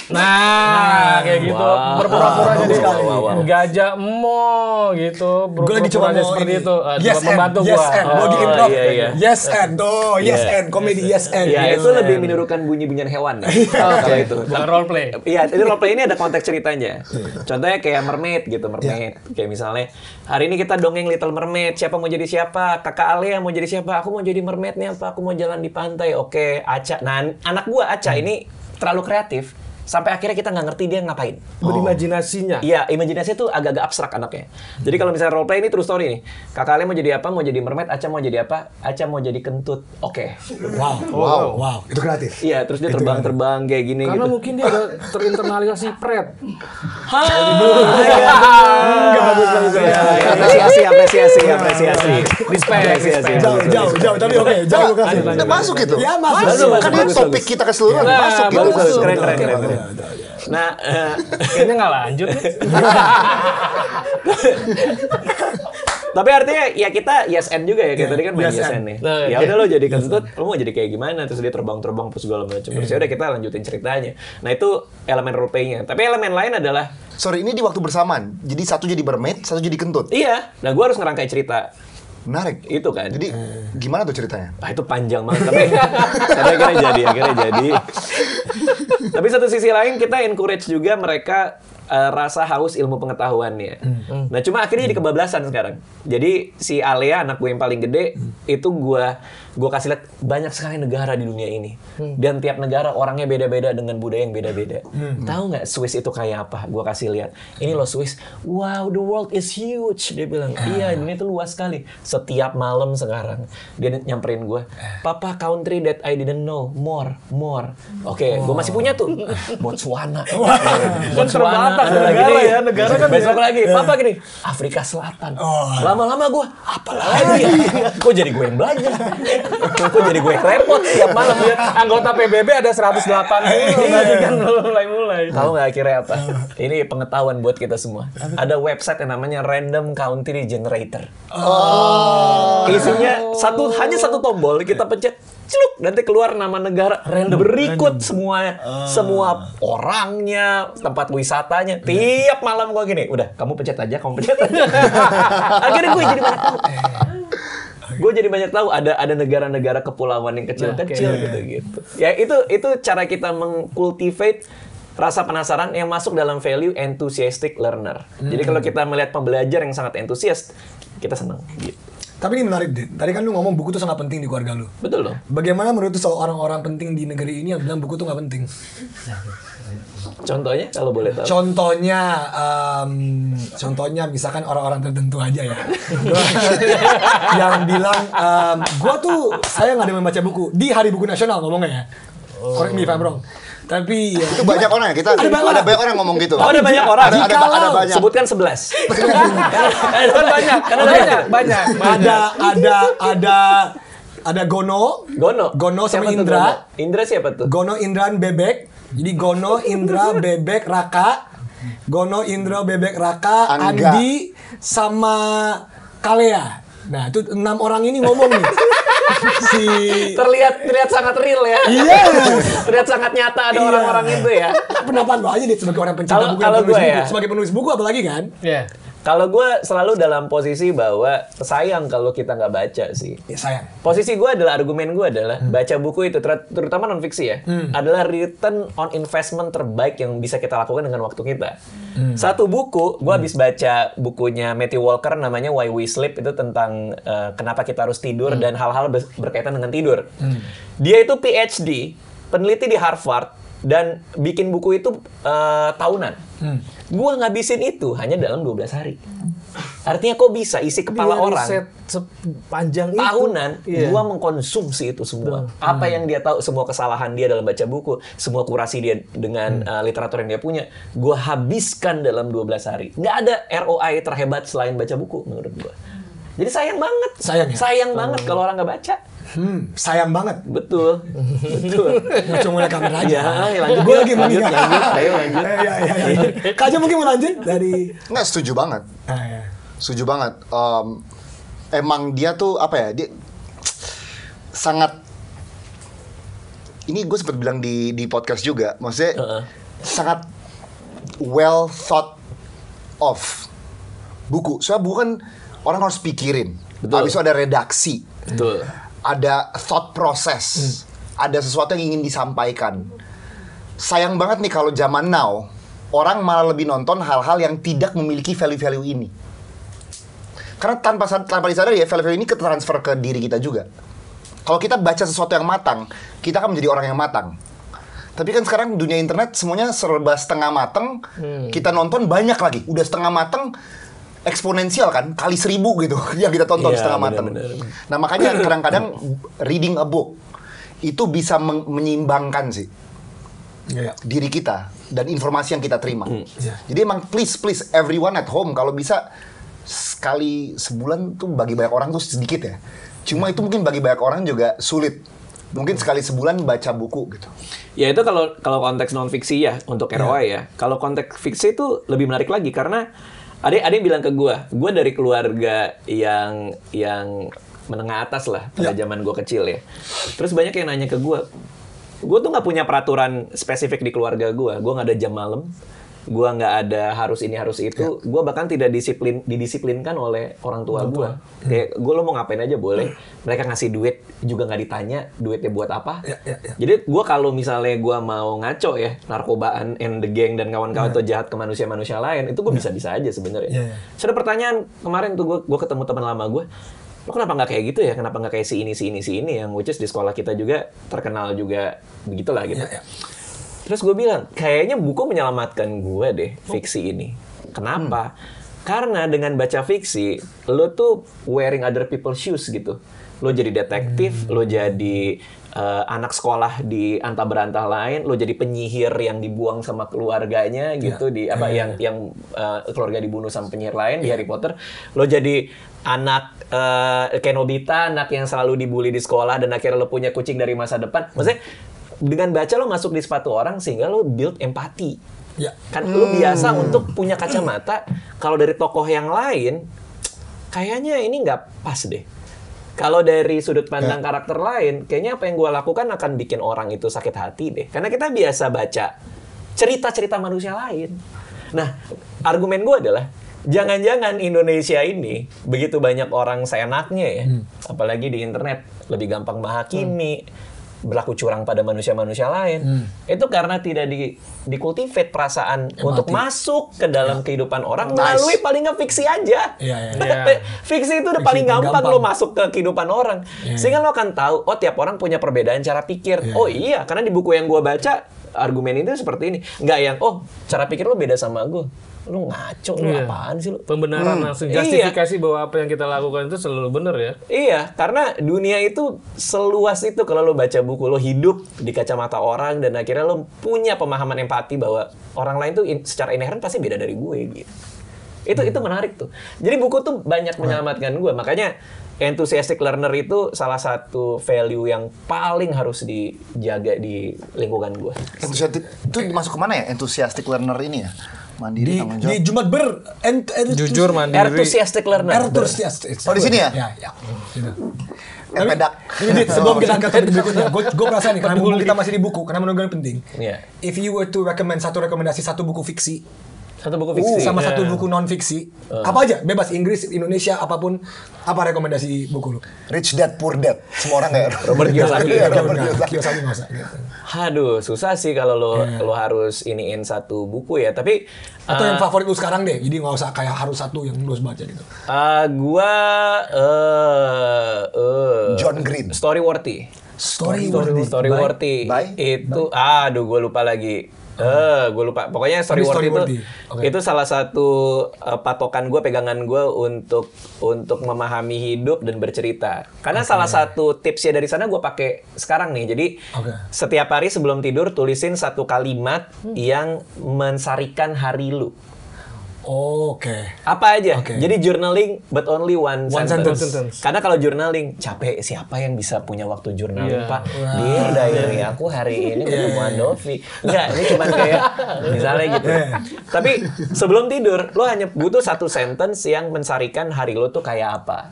Nah, kayak gitu. Wow. Berpura-pura Wow. jadi Wow. gajah emo gitu. Gue lagi coba Berpura-pura mau seperti ini. itu. Yes Coba and, membantu yes gua. and. Gue lagi Oh, improv. iya, iya. Yes and. Tuh, yes Iya. and. Komedi yes and. Ya Yes itu lebih and. menirukan bunyi-bunyian hewan. Kalau itu. Bukan role play. Iya, ini role play ini ada konteks ceritanya. Contohnya kayak mermaid gitu, mermaid. Kayak misalnya hari ini kita dongeng Little Mermaid. Siapa mau jadi siapa? Kakak Alia mau jadi siapa? Aku mau jadi mermaidnya apa? Aku mau jalan di pantai. Oke, Aca. Nah, anak gua Aca ini terlalu kreatif. Sampai akhirnya kita nggak ngerti dia ngapain. Berimajinasinya. Iya, imajinasi itu agak-agak abstrak anaknya. Jadi kalau misalnya role play ini true story nih. Kakak Alia mau jadi apa? Mau jadi mermaid. Aca mau jadi apa? Aca mau jadi kentut. Oke. Wow. Itu kreatif. Iya, terus dia terbang-terbang kayak gini Karena gitu. mungkin dia ada terinternalisasi pret. Bagus. Apresiasi. Apresiasi. Jauh. Tapi oke, jauh kasih. Udah masuk gitu. Ya, masuk. Kan ini bagus, topik bagus. kita keseluruhan Nah, masuk gitu. Bagus, Masuk. keren. Nah, Kayaknya nggak lanjut nih. tapi artinya ya kita yes and juga ya kayak tadi kan main yes yes and. and nih. Nah, Ya oke. udah lo jadi kentut, lo mau jadi kayak gimana? Terus dia terbang-terbang terus segala macam. Terus ya udah kita lanjutin ceritanya. Nah, itu elemen role play-nya. Tapi elemen lain adalah Sorry, ini di waktu bersamaan. Jadi satu jadi mermaid, satu jadi kentut. iya. Nah, gua harus ngerangkai cerita. Menarik. Itu kan. Jadi gimana tuh ceritanya? Ah, itu panjang banget tapi akhirnya jadi. Tapi satu sisi lain kita encourage juga mereka rasa haus ilmu pengetahuannya. Nah, cuma akhirnya jadi kebablasan sekarang. Jadi si Alia anak gue yang paling gede itu gue kasih lihat banyak sekali negara di dunia ini. Dan tiap negara orangnya beda-beda dengan budaya yang beda-beda. Tahu nggak Swiss itu kayak apa? Gue kasih lihat. Ini loh Swiss. Wow, the world is huge. Dia bilang, iya dunia itu luas sekali. Setiap malam sekarang dia nyamperin gue. Papa, country that I didn't know. More. Oke, gue masih punya tuh. Botswana. Kan terbatas ada lagi negara nih. ya, negara kan Besok ya. lagi, Papa gini, Afrika Selatan. Lama-lama gue, apa lagi ya? Kok jadi gue yang belajar? Kok jadi gue yang repot tiap malam ya? Anggota PBB ada 180 tadi kan mulai. Tahu nggak akhirnya apa? Ini pengetahuan buat kita semua. Ada website yang namanya Random Country Generator. Isinya hanya satu tombol, kita pencet, celuk, nanti keluar nama negara berikut semua orangnya, tempat wisatanya. Tiap malam gua gini, udah kamu pencet aja. Akhirnya gue jadi banyak tahu. Gue jadi banyak tahu ada negara-negara kepulauan yang kecil-kecil gitu. Ya itu cara kita mengkultivate rasa penasaran yang masuk dalam value enthusiastic learner. Jadi kalau kita melihat pembelajar yang sangat entusias, kita senang gitu. Tapi ini menarik, Dit. Tadi kan lu ngomong buku tuh sangat penting di keluarga lu. Betul dong. Bagaimana menurut lu soal orang-orang penting di negeri ini yang bilang buku tuh nggak penting? Contohnya kalau boleh tahu. Contohnya misalkan orang-orang tertentu aja ya. Yang bilang, saya nggak ada membaca buku di Hari Buku Nasional ngomongnya ya. Correct me if I'm wrong. Tapi ya, Itu banyak orang ya, Ada banyak ada banyak orang ngomong gitu. Oh, ada banyak orang. Ada banyak. Sebutkan 11. Karena banyak. ada Gono sama Siapa tuh Indra. Gono? Indra siapa tuh? Gono, Indra, Bebek. Jadi Gono, Indra, Bebek, Raka. Gono, Indra, Bebek, Raka, Angga. Andi, sama Kalea. Nah, itu 6 orang ini ngomong nih. Terlihat sangat real ya. Iya. Terlihat sangat nyata ada orang-orang itu ya. Pendapat lo aja nih sebagai orang pencinta Kalau- buku, kalau yang penulis gue buku. ya. Sebagai penulis buku apalagi kan? Iya. Kalau gue selalu dalam posisi bahwa sayang kalau kita nggak baca sih. Ya sayang. Posisi gue adalah, argumen gue adalah baca buku itu, terutama non fiksi ya, adalah return on investment terbaik yang bisa kita lakukan dengan waktu kita. Satu buku, gue habis baca bukunya Matthew Walker namanya Why We Sleep, itu tentang kenapa kita harus tidur dan hal-hal berkaitan dengan tidur. Dia itu PhD, peneliti di Harvard, dan bikin buku itu tahunan. Gue ngabisin itu hanya dalam 12 hari. Artinya kok bisa isi kepala Dia orang riset sepanjang itu. tahunan, Iya. gua mengkonsumsi itu semua. Apa yang dia tahu, semua kesalahan dia dalam baca buku, semua kurasi dia dengan literatur yang dia punya, gua habiskan dalam 12 hari. Nggak ada ROI terhebat selain baca buku menurut gua. Jadi sayang banget. Sayang ya? Sayang banget kalau orang nggak baca. Sayang banget. Betul. Betul. Nggak cuma mulai kamera aja. Ya, lanjut. Gue lagi lanjut, mengingat. lanjut. Ayo lanjut. Iya. Kak Jo mungkin mau lanjut dari. Nggak, setuju banget. Ya. Setuju banget. Emang dia tuh apa ya? Dia sangat. Ini gue sempat bilang di podcast juga. Maksudnya sangat well thought of buku. Soalnya buku kan orang harus pikirin. Betul. Habis itu ada redaksi. Betul. Ada thought process. Ada sesuatu yang ingin disampaikan. Sayang banget nih kalau zaman now orang malah lebih nonton hal-hal yang tidak memiliki value-value ini. Karena tanpa disadari ya, value-value ini ketransfer ke diri kita juga. Kalau kita baca sesuatu yang matang, kita akan menjadi orang yang matang. Tapi kan sekarang dunia internet semuanya serba setengah matang. Kita nonton banyak lagi, udah setengah matang, eksponensial kan, kali 1000 gitu yang kita tonton Iya, setengah matang. benar-benar. Nah makanya kadang-kadang reading a book itu bisa menyeimbangkan sih Iya. diri kita dan informasi yang kita terima. Iya. Jadi emang please everyone at home kalau bisa sekali sebulan tuh bagi banyak orang tuh sedikit ya. Cuma itu mungkin bagi banyak orang juga sulit. Mungkin sekali sebulan baca buku gitu. Ya itu kalau konteks non fiksi ya untuk ROI ya. Kalau konteks fiksi itu lebih menarik lagi karena ada yang bilang ke gue dari keluarga yang menengah atas lah pada zaman gue kecil ya. Terus banyak yang nanya ke gue tuh nggak punya peraturan spesifik di keluarga gue nggak ada jam malam, gue nggak ada harus ini harus itu, gue bahkan tidak didisiplinkan oleh orang tua gue. Kayak gue lo mau ngapain aja boleh, mereka ngasih duit juga nggak ditanya duitnya buat apa. Jadi gue kalau misalnya gue mau ngaco ya, narkobaan and the gang dan kawan-kawan tuh jahat ke manusia-manusia lain, itu gue bisa-bisa aja sebenarnya. Sudah pertanyaan kemarin tuh gue ketemu teman lama gue, lo kenapa nggak kayak gitu ya? Kenapa nggak kayak si ini yang which is di sekolah kita juga terkenal juga begitulah gitu. Terus gue bilang, kayaknya buku menyelamatkan gue deh, fiksi ini. Kenapa? Karena dengan baca fiksi, lo tuh wearing other people's shoes gitu. Lo jadi detektif, lo jadi anak sekolah di antah berantah lain, lo jadi penyihir yang dibuang sama keluarganya gitu, yang keluarga dibunuh sama penyihir lain di Harry Potter. Lo jadi anak kayak Nobita, anak yang selalu dibully di sekolah dan akhirnya lo punya kucing dari masa depan. Maksudnya dengan baca lo masuk di sepatu orang sehingga lo build empati. Kan lo biasa untuk punya kacamata. Kalau dari tokoh yang lain, kayaknya ini nggak pas deh. Kalau dari sudut pandang karakter lain, kayaknya apa yang gue lakukan akan bikin orang itu sakit hati deh. Karena kita biasa baca cerita-cerita manusia lain. Nah, argumen gue adalah, jangan-jangan Indonesia ini begitu banyak orang seenaknya ya, apalagi di internet, lebih gampang menghakimi, berlaku curang pada manusia-manusia lain. Itu karena tidak dikultivate perasaan untuk masuk ke dalam kehidupan orang melalui paling nggak fiksi aja. Fiksi itu udah paling gampang lo masuk ke kehidupan orang. Sehingga lo akan tahu, oh tiap orang punya perbedaan cara pikir. Oh iya, karena di buku yang gue baca, argumen itu seperti ini. Nggak yang, oh cara pikir lo beda sama gue. Lu ngaco, lu apaan sih lu? Pembenaran langsung, justifikasi bahwa apa yang kita lakukan itu selalu benar ya? Iya, karena dunia itu seluas itu kalau lo baca buku, lo hidup di kacamata orang dan akhirnya lo punya pemahaman empati bahwa orang lain tuh secara inherent pasti beda dari gue gitu. Itu menarik tuh. Jadi buku tuh banyak menyelamatkan gue, makanya enthusiastic learner itu salah satu value yang paling harus dijaga di lingkungan gue. Enthusiastic itu masuk kemana ya? Enthusiastic learner ini ya? Mandiri, tanggung jawab. Di Jumat Jujur, mandiri. Enthusiastic learner. Oh di sini ya? Ya. Pedak. Ini sebelum kita angkat topik berikutnya, gue perasa nih, karena mumpung kita masih di buku, karena menurut gue penting. Iya. If you were to recommend satu buku fiksi, Satu buku fiksi. sama satu buku non fiksi, apa aja, bebas, Inggris, Indonesia, apapun, apa rekomendasi buku lu? Rich Dad Poor Dad. Semua orang kayak Robert Kiyosaki. Robert Kiyosaki. Kiyosaki nggak usah. Gitu. Aduh, susah sih kalau lo harus iniin satu buku ya. Tapi Atau yang favorit lu sekarang deh, jadi nggak usah kayak harus satu yang lu harus baca gitu. gua John Green. Storyworthy. Storyworthy. Storyworthy. By? Itu aduh gue lupa lagi. Gue lupa. Pokoknya story worthy itu salah satu patokan gue, pegangan gue untuk memahami hidup dan bercerita. Karena salah satu tipsnya dari sana gue pakai sekarang nih. Jadi setiap hari sebelum tidur tulisin satu kalimat yang mensarikan hari lu. Apa aja. Jadi journaling but only one sentence. Karena kalau journaling capek, siapa yang bisa punya waktu journaling, Pak? Dear diary, aku hari ini ketemuan Dovi. Enggak, ini cuma kayak misalnya gitu. Tapi sebelum tidur lo hanya butuh satu sentence yang mensarikan hari lo tuh kayak apa.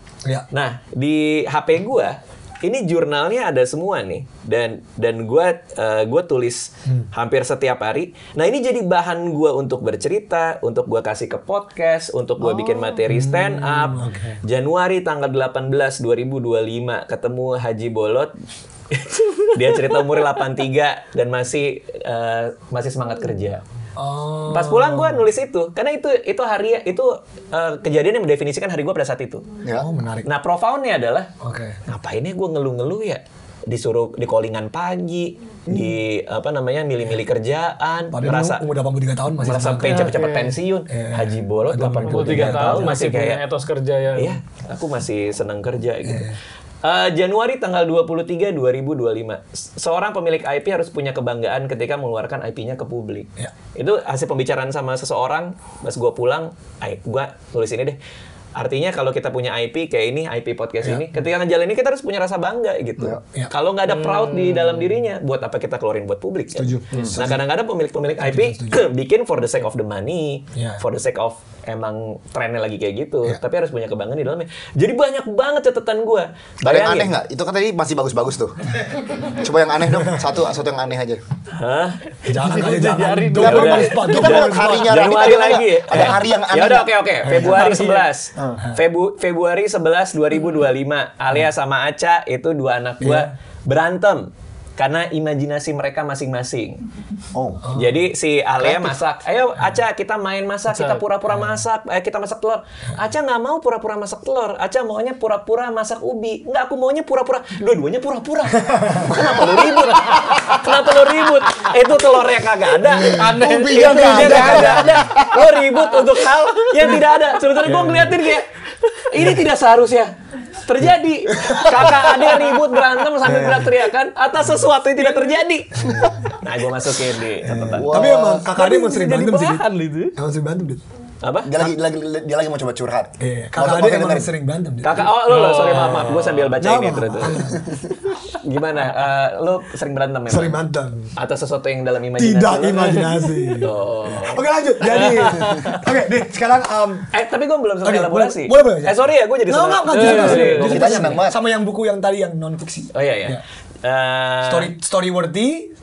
Nah, di HP gua ini jurnalnya ada semua nih, dan gue tulis hampir setiap hari. Nah, ini jadi bahan gue untuk bercerita, untuk gue kasih ke podcast, untuk gue bikin materi stand up. Januari tanggal 18 2025 ketemu Haji Bolot. Dia cerita umurnya 83 dan masih semangat kerja. Pas pulang gue nulis itu, karena itu hari kejadian yang mendefinisikan hari gue pada saat itu. Menarik. Nah, profoundnya adalah ngapain ya gue ngeluh-ngeluh ya, disuruh di callingan pagi, di milih-milih kerjaan, merasa umur 83 tahun masih merasa pengen cepet-cepet pensiun. Haji Bolot 83 tahun masih kayak etos kerja ya. Iya, aku masih seneng kerja gitu. Januari tanggal 23 2025. Seorang pemilik IP harus punya kebanggaan ketika mengeluarkan IP-nya ke publik. Itu hasil pembicaraan sama seseorang. Pas gue pulang, gue tulis ini deh. Artinya kalau kita punya IP kayak ini, IP podcast ini, ketika ngejalan ini kita harus punya rasa bangga gitu. Kalau nggak ada proud di dalam dirinya, buat apa kita keluarin buat publik? Setuju. Nah, kadang-kadang pemilik IP bikin for the sake of the money, for the sake of emang trennya lagi kayak gitu. Tapi harus punya kebanggaan di dalamnya. Jadi banyak banget catatan gue. Ada yang aneh nggak? Itu kan tadi masih bagus-bagus tuh. Coba yang aneh dong. Satu yang aneh aja. Hah? Jangan. Kita mau harinya Januari lagi. Ada hari yang aneh. Ya udah, oke. Februari 11. Februari 11 2025, Alia sama Aca itu dua anak gua berantem karena imajinasi mereka masing-masing. Jadi si Alia masak, ayo Aca kita main masak, kita pura-pura masak, kita masak telur. Aca nggak mau pura-pura masak telur, Aca maunya pura-pura masak ubi. Nggak, aku maunya pura-pura. Dua-duanya pura-pura. Kenapa lo ribut? Itu telurnya kagak ada, ubinya kagak ada. Lo ribut untuk hal yang tidak ada. Sebetulnya gue ngeliatin kayak ini tidak seharusnya terjadi. Kakak adik ribut berantem sambil teriak-teriakan atas sesuatu yang tidak terjadi. Nah, gue masukin di catatan. Tapi emang kakak adik emang sering berantem sih. Emang sering berantem, Dit. Apa? Dia lagi mau coba curhat. Kakak adik emang sering berantem, Dit. Kakak, sorry maaf, gue sambil baca ini terus. Gimana? Lo sering berantem memang? Sering berantem. Atas sesuatu yang dalam imajinasi? Tidak imajinasi. Oke, lanjut. Jadi, Dit, sekarang tapi gue belum selesai elaborasi. Boleh. Sorry ya, gue jadi Kita senang banget. Sama yang buku yang tadi yang non fiksi. Oh iya. Story worthy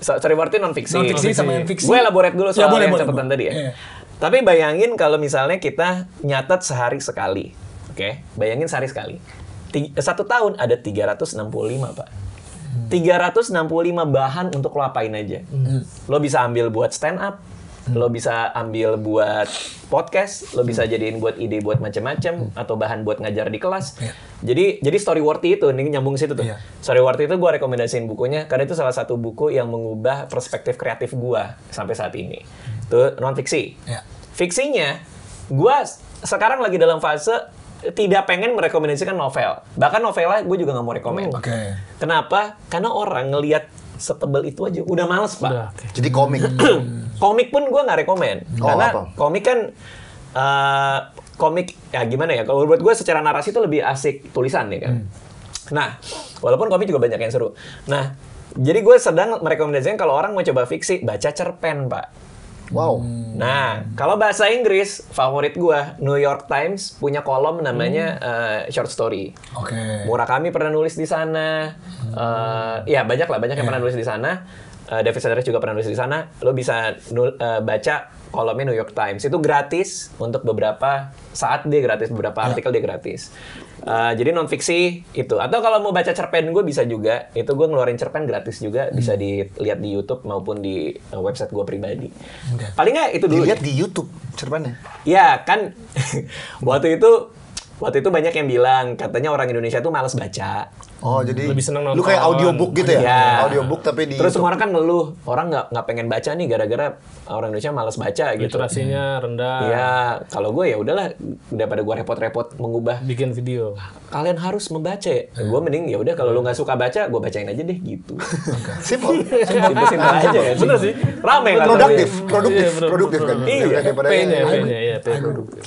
non fiksi. Non fiksi sama yang fiksi. Gue elaborate dulu soal yang boleh. catatan tadi ya. Tapi bayangin kalau misalnya kita nyatet sehari sekali. Oke, bayangin sehari sekali. 1 tahun ada 365, Pak. 365 bahan untuk lo apain aja. Lo bisa ambil buat stand up, lo bisa ambil buat podcast, lo bisa jadiin buat ide buat macam-macam atau bahan buat ngajar di kelas. Jadi story worthy itu nih nyambung situ tuh. Story worthy itu gue rekomendasiin bukunya karena itu salah satu buku yang mengubah perspektif kreatif gue sampai saat ini. Itu non fiksi. Fiksinya gue sekarang lagi dalam fase tidak pengen merekomendasikan novel. Bahkan novelnya gue juga nggak mau rekomend. Kenapa? Karena orang ngelihat setebal itu aja udah males, Pak. Jadi komik. Komik pun gue nggak rekomend. Karena komik kan komik ya gimana ya? Kalau buat gue secara narasi itu lebih asik tulisan ya kan. Nah, walaupun komik juga banyak yang seru. Nah, jadi gue sedang merekomendasikan kalau orang mau coba fiksi, baca cerpen, Pak. Wow. Nah, kalau bahasa Inggris, favorit gue, New York Times punya kolom namanya short story. Murakami pernah nulis di sana. Ya banyak yang pernah nulis di sana. David Sedaris juga pernah nulis di sana. Lo bisa baca kolomnya New York Times. Itu gratis untuk beberapa saat, dia gratis, beberapa artikel dia gratis. Jadi non fiksi itu. Atau kalau mau baca cerpen gue bisa juga. Itu gue ngeluarin cerpen gratis juga. Bisa dilihat di YouTube maupun di website gue pribadi. Paling nggak itu dulu. Dilihat di YouTube cerpennya. Ya kan. Waktu itu waktu itu banyak yang bilang katanya orang Indonesia tuh malas baca. Oh, jadi Lebih seneng lu nonton. kayak audiobook gitu ya? Iya. Audiobook tapi di Terus YouTube. semua orang kan ngeluh, orang nggak pengen baca nih gara-gara orang Indonesia malas baca gitu. Literasinya rendah. Iya, kalau gue ya udahlah daripada gue repot-repot mengubah. Bikin video. Kalian harus membaca ya. Gue mending ya udah kalau lu nggak suka baca, gue bacain aja deh gitu. Simple. Simpel aja kan. Bener sih. Rame kan. Produktif Iya, bener, produktif kan. Iya, Daripada P-nya, iya, P produktif.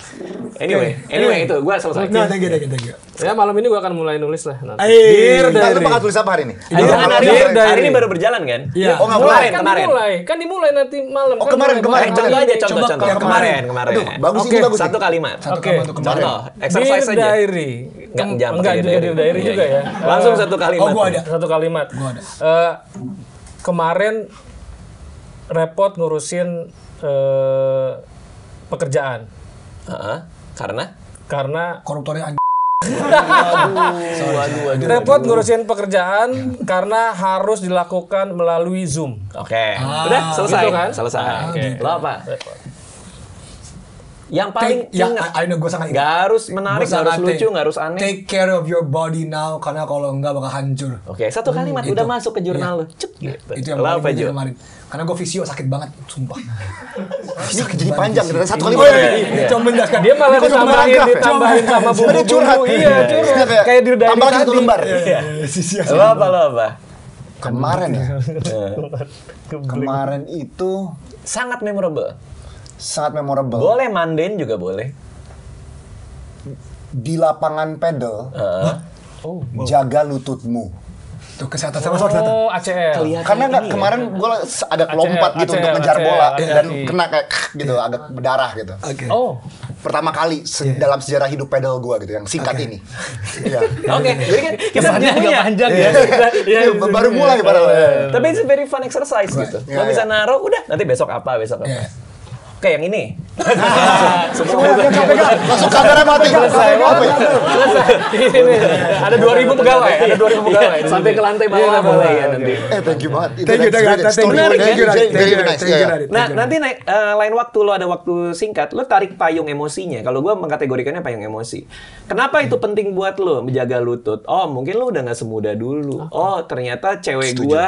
Anyway itu gue selesai. Nah, thank you. Ya malam ini gue akan mulai nulis lah nanti. Dear Nah, lu Diary. bakal tulis apa hari ini? Jangan hari ini baru berjalan kan? Iya. Oh, nggak Mulai boleh. kemarin. Kan dimulai nanti malam. Oh, Kan kemarin. mulai. Contoh aja, contoh. yang kemarin. Kemarin. Aduh, bagus ini Oke, bagus. Satu kalimat. Oke. Contoh, exercise Dear aja. Diary. Jangan Enggak pakai juga Dear Diary Iya, juga iya. ya. Langsung satu kalimat. Oh, gua ada. Satu kalimat. Gua ada. Kemarin repot ngurusin pekerjaan Heeh. Karena Koruptornya anjing. waduh. repot ngurusin pekerjaan karena harus dilakukan melalui Zoom. Oke. Udah selesai. Gitu kan? Selesai. Oke. Lo apa? Yang paling I know gue sangat nggak harus menarik, nggak harus lucu, nggak harus aneh. Take care of your body now, karena kalau enggak bakal hancur. Oke, satu kalimat Itu. udah masuk ke jurnal Iya. lo. Cep gitu. Itu yang Lo paling apa, penting Jo? kemarin. Karena gue visio sakit banget, sumpah. Ini jadi panjang dari satu kali. Oh iya. Cuma menjelaskan. Dia malah Ini kok cuma ditambahin, paragraf ya? ditambahin sama Sebenarnya bumbu-bumbu. curhat. Iya, curhat. Kayak Kayak Dear Diary tambah lagi satu tadi. lembar. Lo apa? Kemarin ya. Kemarin itu Sangat memorable. sangat memorable. Boleh mundane juga boleh. Di lapangan pedal, Oh, jaga lututmu. Tuh kesehatan sama kesehatan. Oh, ACL. kelihatan Karena nggak ini ya. kemarin gue agak lompat gitu ACL, untuk ngejar ACL, bola hati-hati. dan kena kayak gitu agak berdarah gitu. Oke. Oh, Pertama kali dalam sejarah hidup pedal gue gitu yang singkat ini. Iya. Oke, jadi kan kita kesannya agak punya. panjang Iya. ya. Baru mulai padahal. Tapi it's a very fun exercise gitu. Iya, Lo bisa iya. naruh, udah nanti besok apa. Iya. Oke, yang ini. Semua langsung kamera mati. Selesai. Apa ya? Selesai. Ini ada 2.000 pegawai, ada 2.000 pegawai. Sampai ke lantai bawah boleh ya nanti. Thank you banget. Itu Thank you, that's thank you, great. thank you, Story thank you, very, very Radit, nice. thank you, Iya, iya. Radit. Nah, nanti lain waktu lo ada waktu singkat, lo tarik payung emosinya. Kalau gue mengkategorikannya payung emosi. Kenapa itu penting buat lo menjaga lutut? Oh, mungkin lo udah nggak semuda dulu. Oh, ternyata cewek gue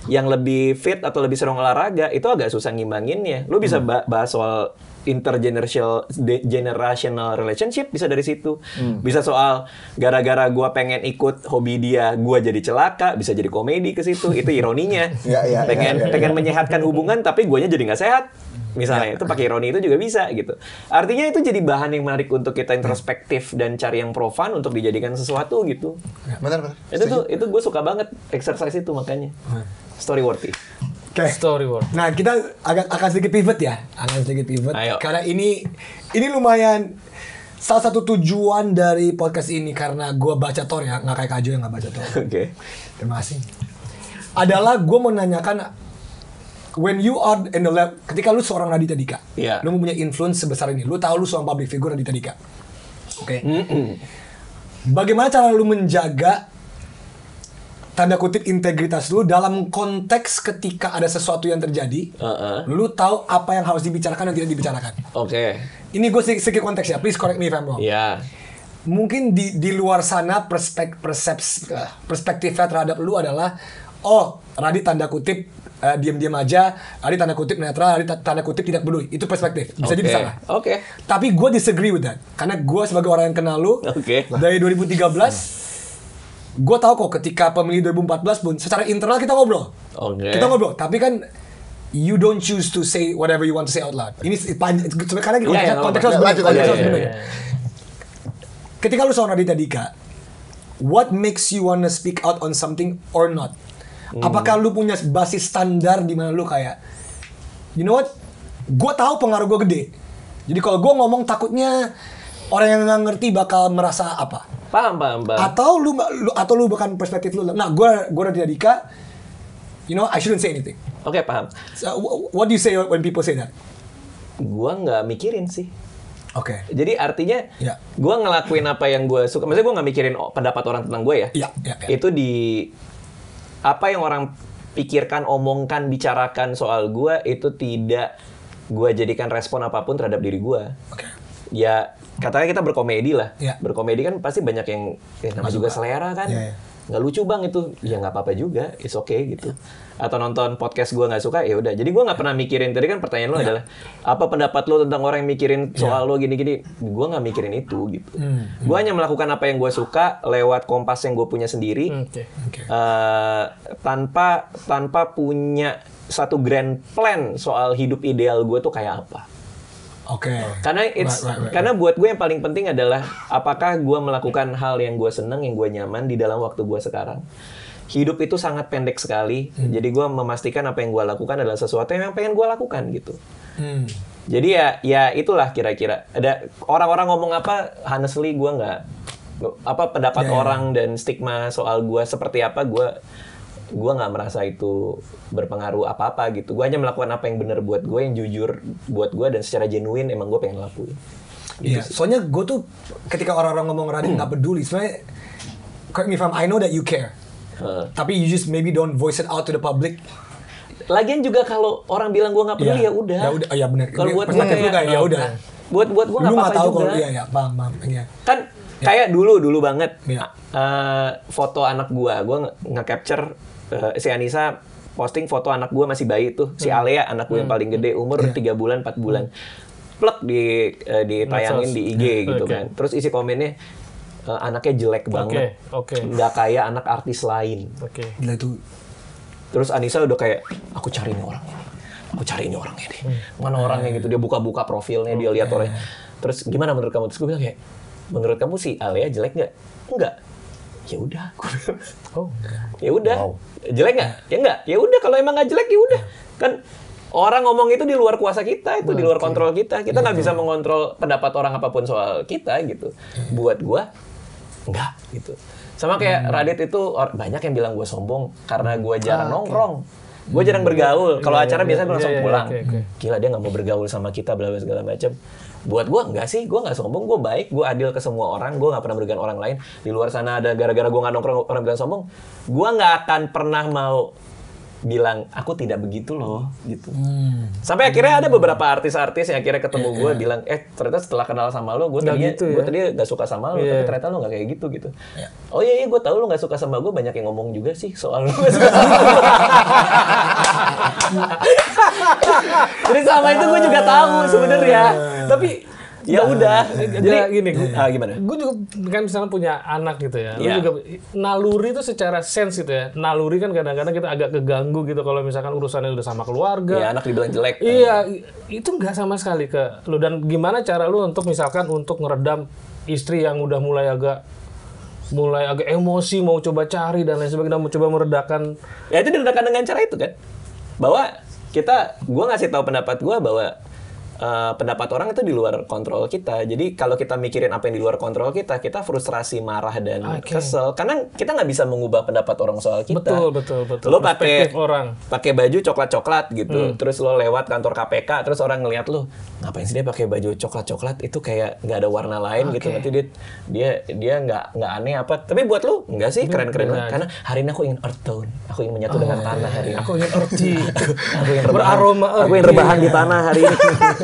yang lebih fit atau lebih sering olahraga itu agak susah ngimbanginnya. Lo bisa bahas soal intergenerational relationship bisa dari situ. Bisa soal gara-gara gue pengen ikut hobi dia, gue jadi celaka, bisa jadi komedi ke situ. Itu ironinya. Iya, Pengen menyehatkan hubungan tapi guanya jadi nggak sehat. Misalnya itu pakai ironi itu juga bisa gitu. Artinya itu jadi bahan yang menarik untuk kita introspektif dan cari yang profan untuk dijadikan sesuatu gitu. Benar. Itu gue suka banget exercise itu makanya. Story worthy. Oke. Story word. Nah, kita akan sedikit pivot ya. Ayo. Karena ini lumayan salah satu tujuan dari podcast ini, karena gue baca Thor ya, nggak kayak Kajo yang nggak baca Thor. Oke. Terima kasih. Adalah gue mau nanyakan, when you are in the lab, ketika lu seorang Raditya Dika, Iya. lu mempunyai influence sebesar ini, lu tahu lu seorang public figure Raditya Dika. Oke. Bagaimana cara lu menjaga tanda kutip integritas lu dalam konteks ketika ada sesuatu yang terjadi, lu tahu apa yang harus dibicarakan dan tidak dibicarakan. Oke. Ini gue sedikit konteks ya, please correct me if I'm wrong. Ya. Mungkin di luar sana perspektifnya terhadap lu adalah, oh, Radit tanda kutip diam-diam aja, Radit tanda kutip netral, Radit tanda kutip tidak peduli. Itu perspektif, bisa jadi salah. Oke. Tapi gue disagree with that, karena gue sebagai orang yang kenal lu Oke. dari 2013, gue tahu kok ketika pemilih 2014 pun secara internal kita ngobrol. Oke. Kita ngobrol, tapi kan you don't choose to say whatever you want to say out loud. Ini panjang, karena Iya, konteksnya lanjut, konteksnya lanjut. harus benar. Ketika lu seorang Raditya Dika, what makes you wanna speak out on something or not? Apakah lu punya basis standar di mana lu kayak, you know what? Gue tahu pengaruh gue gede. Jadi kalau gue ngomong takutnya orang yang nggak ngerti bakal merasa apa? Paham. Atau lu bahkan perspektif lu. Nah, gue Raditya Dika, you know, I shouldn't say anything. Oke, paham. So, what do you say when people say that? Gua nggak mikirin sih. Oke. Jadi artinya, Ya. gue ngelakuin apa yang gue suka. Maksudnya gue nggak mikirin pendapat orang tentang gue ya. Iya. Itu di apa yang orang pikirkan, omongkan, bicarakan soal gue itu tidak gue jadikan respon apapun terhadap diri gue. Oke. Ya Katanya kita berkomedi lah. Iya. Berkomedi kan pasti banyak yang nama juga selera kan. Iya, iya. Nggak lucu bang itu, ya nggak apa-apa juga, it's okay gitu. Atau nonton podcast gue nggak suka, ya udah. Jadi gue nggak pernah mikirin. Tadi kan pertanyaan lo adalah apa pendapat lo tentang orang yang mikirin soal lo gini-gini. Gue nggak mikirin itu gitu. Gue hanya melakukan apa yang gue suka lewat kompas yang gue punya sendiri, Oke. tanpa punya satu grand plan soal hidup ideal gue tuh kayak apa. Oke. Karena karena buat gue yang paling penting adalah apakah gue melakukan hal yang gue seneng, yang gue nyaman di dalam waktu gue sekarang. Hidup itu sangat pendek sekali, jadi gue memastikan apa yang gue lakukan adalah sesuatu yang pengen gue lakukan gitu. Jadi ya itulah kira-kira. Ada orang-orang ngomong apa, honestly gue nggak apa pendapat orang dan stigma soal gue seperti apa, gue nggak merasa itu berpengaruh apa-apa gitu. Gue hanya melakukan apa yang benar buat gue, yang jujur buat gue, dan secara genuine emang gue pengen lakuin. Iya, soalnya gue tuh ketika orang-orang ngomong Radit nggak peduli, sebenarnya correct me if I know that you care. Tapi you just maybe don't voice it out to the public. Lagian juga kalau orang bilang gue nggak peduli ya udah. Ya udah, ya benar. Kalau buat perspektif gue lu kayak ya udah. Buat gue nggak Lu nggak apa-apa tahu juga. kalau iya paham. Iya. Kan kayak dulu banget. Iya. Foto anak gue nge-capture si Anissa posting foto anak gue masih bayi tuh, si Alea anak gue yang paling gede umur 3 bulan 4 bulan. Plek ditayangin di IG gitu kan. Terus isi komennya anaknya jelek banget. Oke. Nggak kayak anak artis lain. Oke. Gila itu. Terus Anissa udah kayak, aku cari ini orangnya. Aku cari ini orangnya deh. Mana orangnya gitu. Dia buka-buka profilnya, dia lihat orangnya. Terus gimana menurut kamu? Terus gue bilang kayak, menurut kamu si Alea jelek nggak? Enggak. Ya udah. Ya udah. Jelek nggak? Ya enggak. Ya udah. Kalau emang nggak jelek ya udah. Kan orang ngomong itu di luar kuasa kita, itu di luar kontrol kita. Kita nggak bisa mengontrol pendapat orang apapun soal kita gitu. Buat gua enggak gitu. Sama kayak Radit itu banyak yang bilang gue sombong karena gue jarang nongkrong. Gue jarang bergaul. Kalau acara biasanya gue langsung pulang. Gila dia nggak mau bergaul sama kita, bla bla segala macam. Buat gue enggak sih, gue nggak sombong, gue baik, gue adil ke semua orang, gue nggak pernah merugikan orang lain. Di luar sana ada gara-gara gue nggak nongkrong orang bilang sombong, gue nggak akan pernah mau bilang aku tidak begitu loh gitu. Sampai akhirnya ada beberapa artis-artis yang akhirnya ketemu gue bilang, ternyata setelah kenal sama lo, gue tadi nggak suka sama lo, tapi ternyata lo nggak kayak gitu gitu. Oh iya gue tahu lo nggak suka sama gue, banyak yang ngomong juga sih soal lo nggak suka sama gue. Jadi sama itu gue juga tahu sebenarnya, tapi ya udah. Jadi gini, gimana? Gue juga kan misalnya punya anak gitu ya. Lu Iya. juga naluri itu secara sense gitu ya. Naluri kan kadang-kadang kita agak keganggu gitu kalau misalkan urusannya udah sama keluarga. Ya anak dibilang jelek. Iya, itu nggak sama sekali ke lu. Dan gimana cara lu untuk misalkan untuk ngeredam istri yang udah mulai agak emosi, mau coba cari dan lain sebagainya, mau coba meredakan. Ya itu diredakan dengan cara itu kan. Bahwa gue ngasih tahu pendapat gue bahwa pendapat orang itu di luar kontrol kita. Jadi kalau kita mikirin apa yang di luar kontrol kita frustrasi, marah dan kesel. Karena kita nggak bisa mengubah pendapat orang soal kita. Betul. Lo pakai baju coklat gitu, terus lo lewat kantor KPK, terus orang ngeliat lo, ngapain sih dia pakai baju coklat itu kayak nggak ada warna lain gitu. Nanti dia nggak aneh apa. Tapi buat lo nggak sih keren-keren banget. Karena hari ini aku ingin earth tone, aku ingin menyatu dengan tanah hari ini. Aku ingin earthy. Aku ingin beraroma. Aku ingin rebahan di tanah hari ini.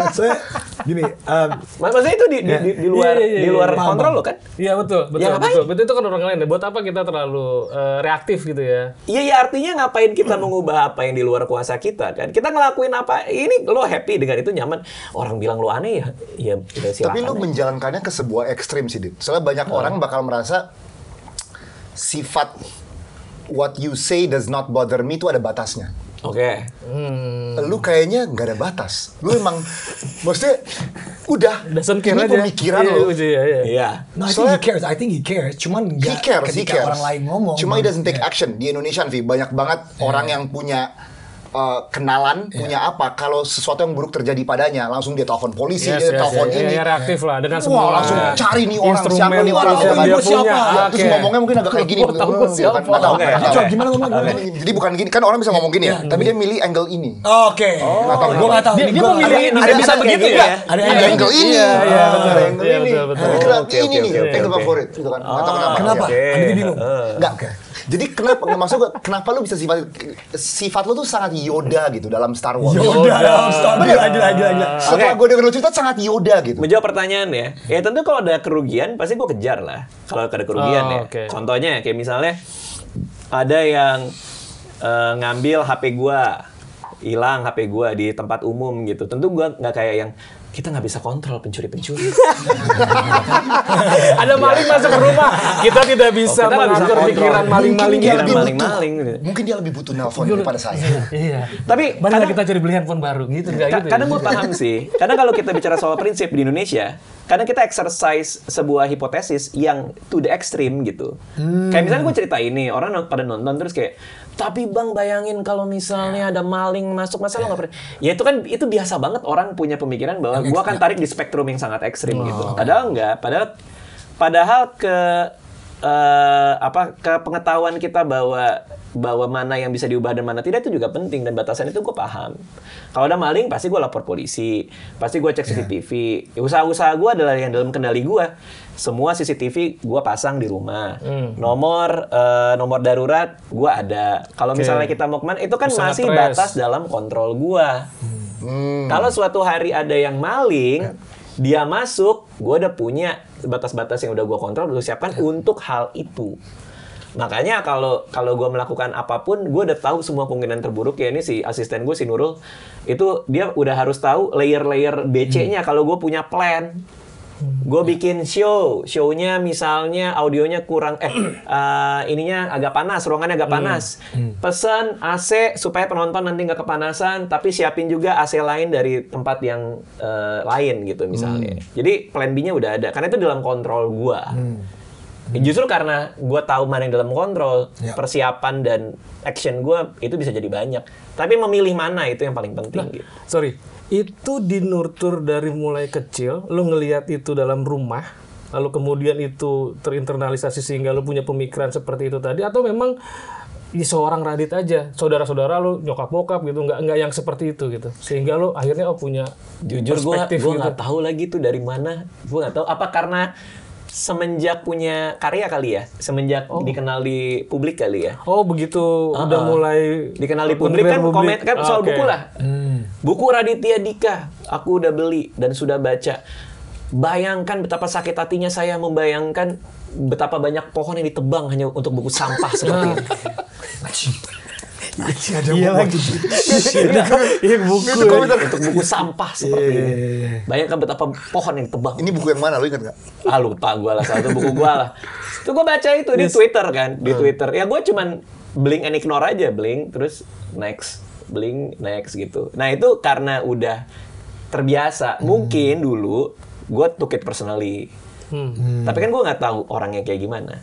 Saya gini, Maksudnya itu di luar kontrol lo kan? Iya betul. Ya, Betul itu kan orang lain. Buat apa kita terlalu reaktif gitu ya? Iya artinya ngapain kita mengubah apa yang di luar kuasa kita kan? Kita ngelakuin apa? Ini lo happy dengan itu, nyaman. Orang bilang lo aneh ya silakan. Tapi lo menjalankannya ke sebuah ekstrim sih, Dit. Soalnya banyak orang bakal merasa sifat what you say does not bother me itu ada batasnya. Oke. Lu kayaknya nggak ada batas. Lu emang, maksudnya udah. Doesn't care ini aja. pemikiran lu. Iya. no, Soalnya- I think he cares. Cuman He nggak cares. ketika orang lain ngomong. Cuma he doesn't take Yeah. action. Di Indonesia, Vi, banyak banget orang yang punya kenalan, punya apa. Kalau sesuatu yang buruk terjadi padanya, langsung dia telepon polisi, dia telepon ini. Iya, reaktif lah dengan Wah, semua langsung cari nih orang, instrumen siapa nih orang, yang gitu kan. dia Siapa? punya. Ya, terus Oke. ngomongnya mungkin agak kayak gini. Gua tahu gitu siapa. kan. Nggak tahu. Oke. Nggak tahu. Coba gimana ngomongnya? Jadi bukan gini, kan orang bisa ngomong gini ya, tapi dia milih angle ini. Oke. Nggak tahu. Gue nggak tahu. Dia Gua memilih nggak- nggak bisa begitu ya? Ada Ada angle ini. Iya, Ada angle Iya, ini. betul. Tapi kira Oke, ini nih, oke, angle oke. favorit gitu kan. Nggak tahu kenapa. Kenapa? Oke. Anda bingung. Nggak. Jadi maksud gue, kenapa lu bisa sifat lu tuh sangat Yoda gitu dalam Star Wars. Yoda dalam Star Wars. Gila. Setelah gue denger lu cerita sangat Yoda gitu. Menjawab pertanyaannya, ya tentu kalau ada kerugian pasti gue kejar lah. Kalau ada kerugian ya. Oke. Contohnya kayak misalnya ada yang ngambil HP gue, hilang HP gue di tempat umum gitu. Tentu gue nggak kayak yang kita nggak bisa kontrol pencuri-pencuri. Ada maling masuk ke rumah, kita tidak bisa kita nggak bisa mengatur kontrol. pikiran maling-maling Mungkin dia kita. lebih maling-maling gitu. Mungkin dia lebih butuh nelpon daripada saya. Iya. Tapi Mana kadang- kita cari beli handphone baru gitu nggak gitu? Kadang gue paham sih. Kadang kalau kita bicara soal prinsip di Indonesia, kadang kita exercise sebuah hipotesis yang to the extreme gitu. Kayak misalnya gue cerita ini, orang pada nonton terus kayak, tapi bang bayangin kalau misalnya ada maling masuk, masa lo nggak pernah? Ya itu kan itu biasa banget orang punya pemikiran bahwa gue akan tarik di spektrum yang sangat ekstrim gitu. Padahal enggak. Padahal ke ke pengetahuan kita bahwa mana yang bisa diubah dan mana tidak itu juga penting, dan batasan itu gue paham. Kalau ada maling pasti gue lapor polisi, pasti gue cek CCTV. Usaha-usaha gue adalah yang dalam kendali gue. Semua CCTV gue pasang di rumah. Nomor darurat gue ada. Kalau misalnya kita mau kemana, itu kan Bisa masih nge-trace. batas dalam kontrol gue. Kalau suatu hari ada yang maling, dia masuk, gue udah punya batas-batas yang udah gue kontrol, udah siapkan untuk hal itu. Makanya kalau gue melakukan apapun, gue udah tahu semua kemungkinan terburuk. Ya ini si asisten gue, si Nurul, itu dia udah harus tahu layer-layer BC-nya kalau gue punya plan. Gue bikin show-nya misalnya audionya kurang, ininya agak panas, ruangannya agak panas. Pesan AC supaya penonton nanti nggak kepanasan, tapi siapin juga AC lain dari tempat yang lain gitu misalnya. Jadi plan B-nya udah ada, karena itu dalam kontrol gue. Justru karena gue tahu mana yang dalam kontrol, persiapan dan action gue itu bisa jadi banyak. Tapi memilih mana itu yang paling penting gitu. Sorry, itu dinurtur dari mulai kecil, lu ngelihat itu dalam rumah, lalu kemudian itu terinternalisasi sehingga lu punya pemikiran seperti itu tadi, atau memang seorang Radit aja, saudara-saudara lu, nyokap-bokap gitu, nggak yang seperti itu gitu, sehingga lu akhirnya punya Jujur gue perspektif nggak tahu lagi tuh dari mana. Gue nggak tahu apa karena semenjak punya karya kali ya, semenjak dikenal di publik kali ya. Oh begitu, udah mulai Dikenal di publik kan, komen kan soal Oke. buku lah. Buku Raditya Dika, aku udah beli dan sudah baca. Bayangkan betapa sakit hatinya saya membayangkan betapa banyak pohon yang ditebang hanya untuk buku sampah seperti ini. Iya lagi. Iya buku. Itu komentar. Untuk buku sampah seperti ini. Bayangkan betapa pohon yang ditebang. Ini buku yang mana, lu ingat nggak? Lupa gue lah, satu buku gue lah. Itu gue baca itu di Twitter kan, di Twitter. Ya gue cuman blink and ignore aja, blink terus next, blink next gitu. Nah itu karena udah terbiasa. Mungkin dulu gue took it personally. Tapi kan gue nggak tahu orangnya kayak gimana.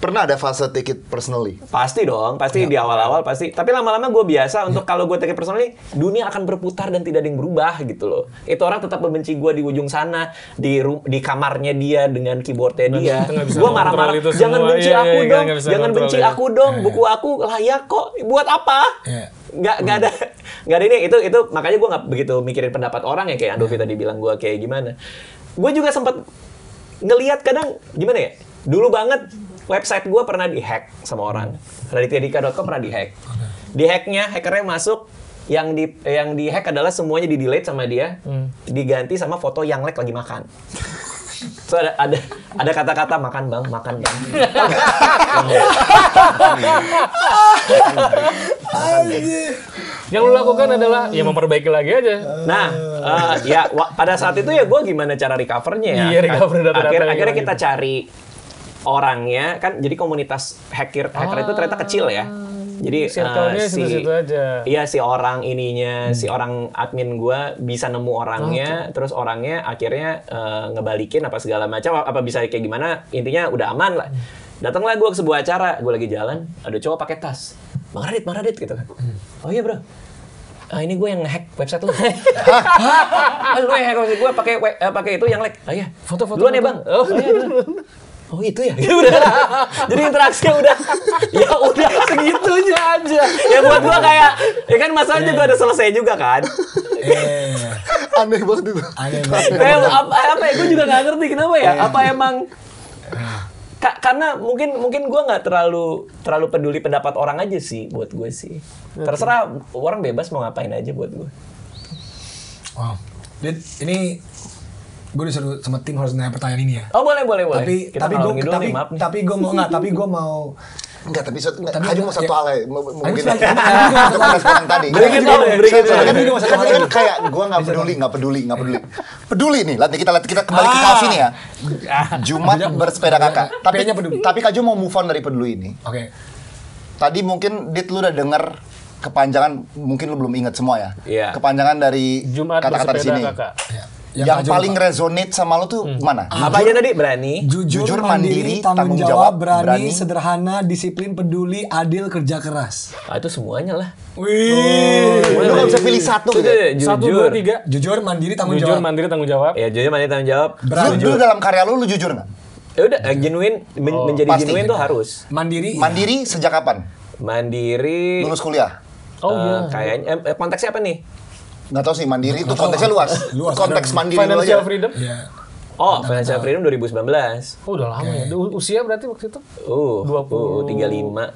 Pernah ada fase take it personally? Pasti dong, pasti di awal-awal pasti. Tapi lama-lama gue biasa untuk kalau gue take it personally, dunia akan berputar dan tidak ada yang berubah gitu loh. Itu orang tetap membenci gue di ujung sana, di kamarnya dia dengan keyboardnya dia. kita nggak bisa Gue marah-marah, kontrol itu jangan semua. benci Iya, aku iya, dong, nggak bisa jangan kontrol benci ya. aku dong, buku aku layak kok. Buat apa? Iya. Nggak ada ini itu makanya gue nggak begitu mikirin pendapat orang ya, kayak Andovi tadi bilang gue kayak gimana. Gue juga sempat ngelihat kadang gimana ya, dulu banget website gue pernah dihack sama orang. Raditya.com pernah dihack. Di-hacknya, hackernya masuk, yang di-hack adalah semuanya di-delete sama dia, diganti sama foto yang lagi makan. So ada kata-kata makan bang. Yang lu lakukan adalah ya memperbaiki lagi aja. Nah, pada saat itu ya gue gimana cara recovernya ya. Iya, recover data-data yang Akhirnya hilang kita cari orangnya, kan jadi komunitas hacker itu ternyata kecil ya. Jadi Circle-nya situ-situ aja. Iya, si orang ininya, si orang admin gue bisa nemu orangnya, terus orangnya akhirnya ngebalikin apa segala macam, apa bisa kayak gimana, intinya udah aman lah. Datanglah gue ke sebuah acara, gue lagi jalan, ada cowok pakai tas. Bang Radit gitu kan. Oh iya bro. Ini gue yang nge-hack website lu. Lu yang hack website gue pakai itu yang like. Iya. Foto-foto. Duluan ya bang. Oh iya. Oh itu ya. Jadi interaksinya udah segitunya aja. Ya buat gue kayak, ya kan masalahnya juga udah selesai juga kan. Aneh banget itu. Aneh banget. Kayak apa ya? Gue juga nggak ngerti kenapa ya. Apa emang Karena mungkin gue nggak terlalu peduli pendapat orang aja sih buat gue sih. Terserah orang bebas mau ngapain aja buat gue. Wow. Dit, ini gue disuruh sama tim harus nanya pertanyaan ini ya. Oh boleh. Kita Tapi ngalor ngidul nih, maaf nih. tapi gue mau Enggak, tapi Tapi Kaju mau ya- satu hal ya. Mungkin Ayo, untuk respon yang tadi. Bring it on, bring it on. Tapi gue mau satu hal Kan lagi. kayak gue nggak peduli. Peduli nih, kita kembali ke kaos ini ya. Jumat bersepeda kakak. P-nya peduli. Tapi Kaju mau move on dari peduli ini. Oke. Tadi mungkin Dit lu udah denger kepanjangan, mungkin lu belum ingat semua ya. Iya. Kepanjangan dari Jumat kata-kata di bersepeda sini. kakak. Ya. Yang Kaju paling lupa. resonate sama lu tuh mana? Apa aja tadi? Berani. Jujur, mandiri, tanggung jawab, berani, sederhana, disiplin, peduli, adil, kerja keras. Itu semuanya lah. Wih. Lu nggak bisa pilih satu gitu. Jujur. 1, 2, 3. Jujur, mandiri, tanggung Jujur, jawab. mandiri, tanggung jawab. Ya jujur mana tanggung jawab. Lu dalam karya lu jujur nggak? Ya udah, genuine menjadi pasti. genuine tuh harus. Mandiri. Mandiri sejak kapan? Mandiri. Lulus kuliah? Oh iya. Kayaknya konteksnya apa nih? Nggak tahu sih, mandiri itu konteksnya luas. Luas, Konteks ada. mandiri lu Financial aja. freedom. Iya. Oh, Financial Freedom 2019. Oh, udah lama ya. Usia berarti waktu itu? 35.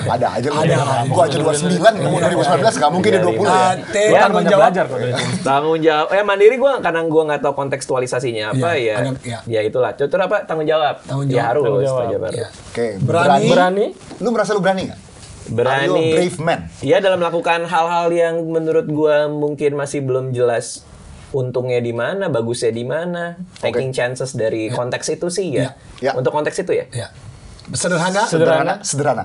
Ada aja lu. Ada. Gua aja 29, kamu 2019 nggak mungkin dia 20 ya. T, Ya, tanggung banyak jawab. belajar kok dari sini. Tanggung jawab. Mandiri karena gua nggak tahu kontekstualisasinya apa Iya, ya. iya. Ya itulah. Contoh apa? Tanggung jawab. Tanggung Ya jawab. harus. Tanggung jawab. Tanggung jawab. Iya. Oke, Berani. Lu merasa lu berani nggak? Are you a Berani. brave man? Ya dalam melakukan hal-hal yang menurut gua mungkin masih belum jelas untungnya di mana, bagusnya di mana, taking chances dari konteks itu sih ya. Ya. Untuk konteks itu ya. Iya. Sederhana. Sederhana.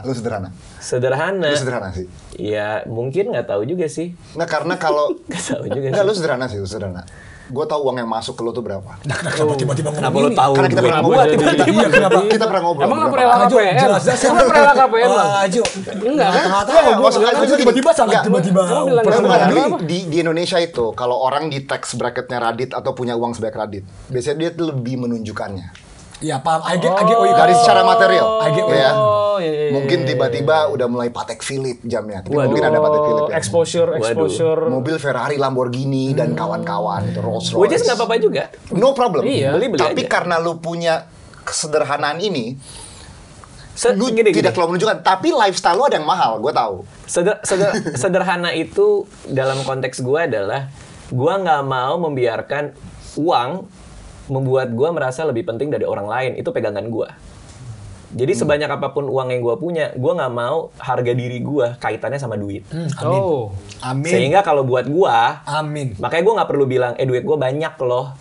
Lu sederhana. Sederhana. Lu sederhana sih. Ya mungkin nggak tahu juga sih. Nah, karena kalau Nggak tahu juga enggak, sih. lu sederhana sih, lu sederhana. Gue tahu uang yang masuk ke lu tuh berapa. Nah, kenapa tiba-tiba Kenapa ngomong lu ini? tahu? Karena kita duit pernah gua ngobrol. tiba-tiba? Iya, kenapa? Kita pernah ngobrol. Emang nggak berapa pernah Kaju, KPN? jelas-jelas Emang pernah KPN bang? Kaju. Enggak kan? Enggak, maksud Kaju tiba-tiba sangat enggak. tiba-tiba. Kamu bilang Bukan, Kenapa? bukan. Kenapa? Di Indonesia itu kalau orang di tax bracketnya Radit atau punya uang sebanyak Radit, biasanya dia tuh lebih menunjukkannya Iya, paham. I get what you dari guys. secara material. I get what ya. Oh, iya. Mungkin tiba-tiba udah mulai Patek Philippe jamnya. Tapi Waduh. mungkin ada Patek Philippe ya. Exposure. Mobil Ferrari, Lamborghini dan kawan-kawan itu Rolls Which is Royce. nggak apa-apa juga. No problem. Iya. Beli-beli Tapi aja. karena lu punya kesederhanaan ini, lu Gini. tidak terlalu menunjukkan. Tapi lifestyle lu ada yang mahal, gue tahu. Sederhana itu dalam konteks gue adalah gue nggak mau membiarkan uang membuat gue merasa lebih penting dari orang lain. Itu pegangan gue. Jadi sebanyak apapun uang yang gue punya, gue nggak mau harga diri gue kaitannya sama duit. Amin. Oh. Amin. Sehingga kalau buat gue, Amin. makanya gue nggak perlu bilang, duit gue banyak loh,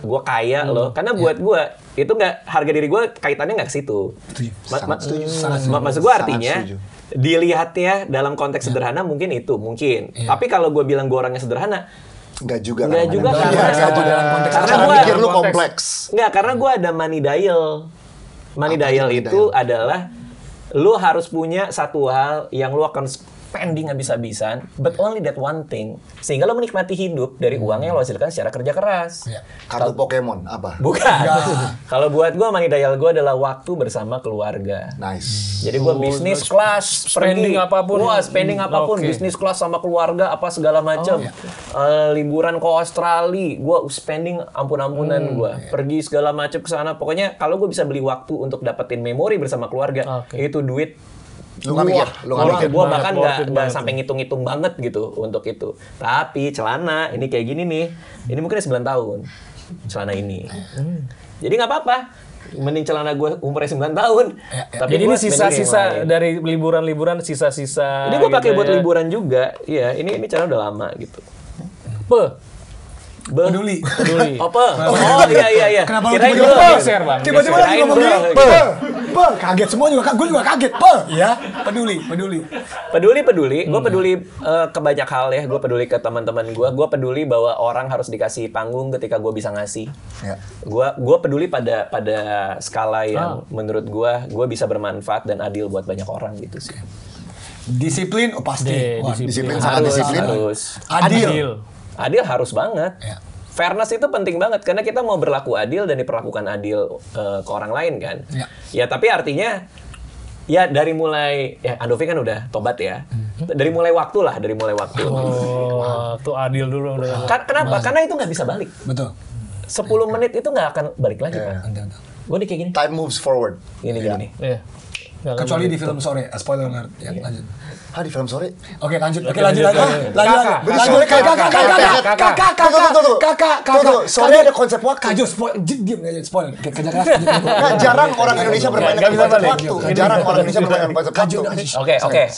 gue kaya loh. Karena buat gue itu nggak, harga diri gue kaitannya nggak ke situ. Sangat setuju. Sangat setuju. Maksud gue Sangat artinya setuju. dilihatnya dalam konteks sederhana mungkin itu mungkin. Tapi kalau gue bilang gue orangnya sederhana, Enggak juga. Nggak juga, kadang-kadang. karena- Nggak juga dalam konteks. karena Cara gua- mikir lu konteks. kompleks. nggak, karena gue ada money dial. Money Apa dial itu money itu adalah lu harus punya satu hal yang lu akan spending habis-habisan, but only that one thing. Sehingga lu menikmati hidup dari uang yang lu hasilkan secara kerja keras. Iya. Kartu Pokemon apa? Bukan. Kalau buat gue money dial gue adalah waktu bersama keluarga. Nice. Jadi gue bisnis kelas, spending pergi. apapun. Wah, spending apapun, Oke. bisnis kelas sama keluarga apa segala macam. Liburan ke Australia, gue spending ampun-ampunan gue. Pergi segala macam ke sana. Pokoknya kalau gue bisa beli waktu untuk dapetin memori bersama keluarga, Oke. itu duit. Lu nggak mikir? Lu nggak mikir? Gue bahkan Worth it nggak banget. sampai ngitung-ngitung banget gitu untuk itu. Tapi celana ini kayak gini nih, ini mungkin 9 tahun celana ini. Jadi nggak apa-apa. Mending celana gue umurnya 9 tahun. Tapi Jadi ini gua spending yang sisa-sisa lain. dari liburan-liburan, sisa-sisa. Ini gue pakai gitu buat ya. liburan juga. Iya, ini celana udah lama gitu. Peduli. Peduli. Apa? Oh iya. Kenapa lu Kirain tiba-tiba lu. geser, Bang? Tiba-tiba Geser. lagi ngomong Kirain gini. lu. Kaget semua juga. Gue juga kaget. Ya. Peduli. Peduli. Gue peduli ke banyak hal ya. Gue peduli ke teman-teman gue. Gue peduli bahwa orang harus dikasih panggung ketika gue bisa ngasih. Ya. Gue peduli pada skala yang menurut gue bisa bermanfaat dan adil buat banyak orang gitu sih. Disiplin, oh pasti. Wah, Disiplin sama disiplin. Harus. Adil. Adil harus banget. Ya. Fairness itu penting banget karena kita mau berlaku adil dan diperlakukan adil ke orang lain kan. Ya. Ya tapi artinya ya dari mulai ya Andovi kan udah tobat ya. Dari mulai waktu. Oh, tuh adil dulu udah. Kenapa? Karena itu nggak bisa balik. Betul. 10 menit itu nggak akan balik lagi, Pak. Betul. Gue nih kayak gini. Time moves forward. Gini. Iya. Nggak akan Kecuali di begitu. film sore, spoiler alert. Ya, lanjut. Di film sore. Oke, lanjut. Oke, lanjut. Kakak. Sore ada konsep waktu. Kaju, diam aja, spoiler. Kerja keras. Nah, jarang orang Indonesia bermain Nggak dengan bisa konsep balik. waktu. Jarang orang Indonesia bermain dengan konsep waktu.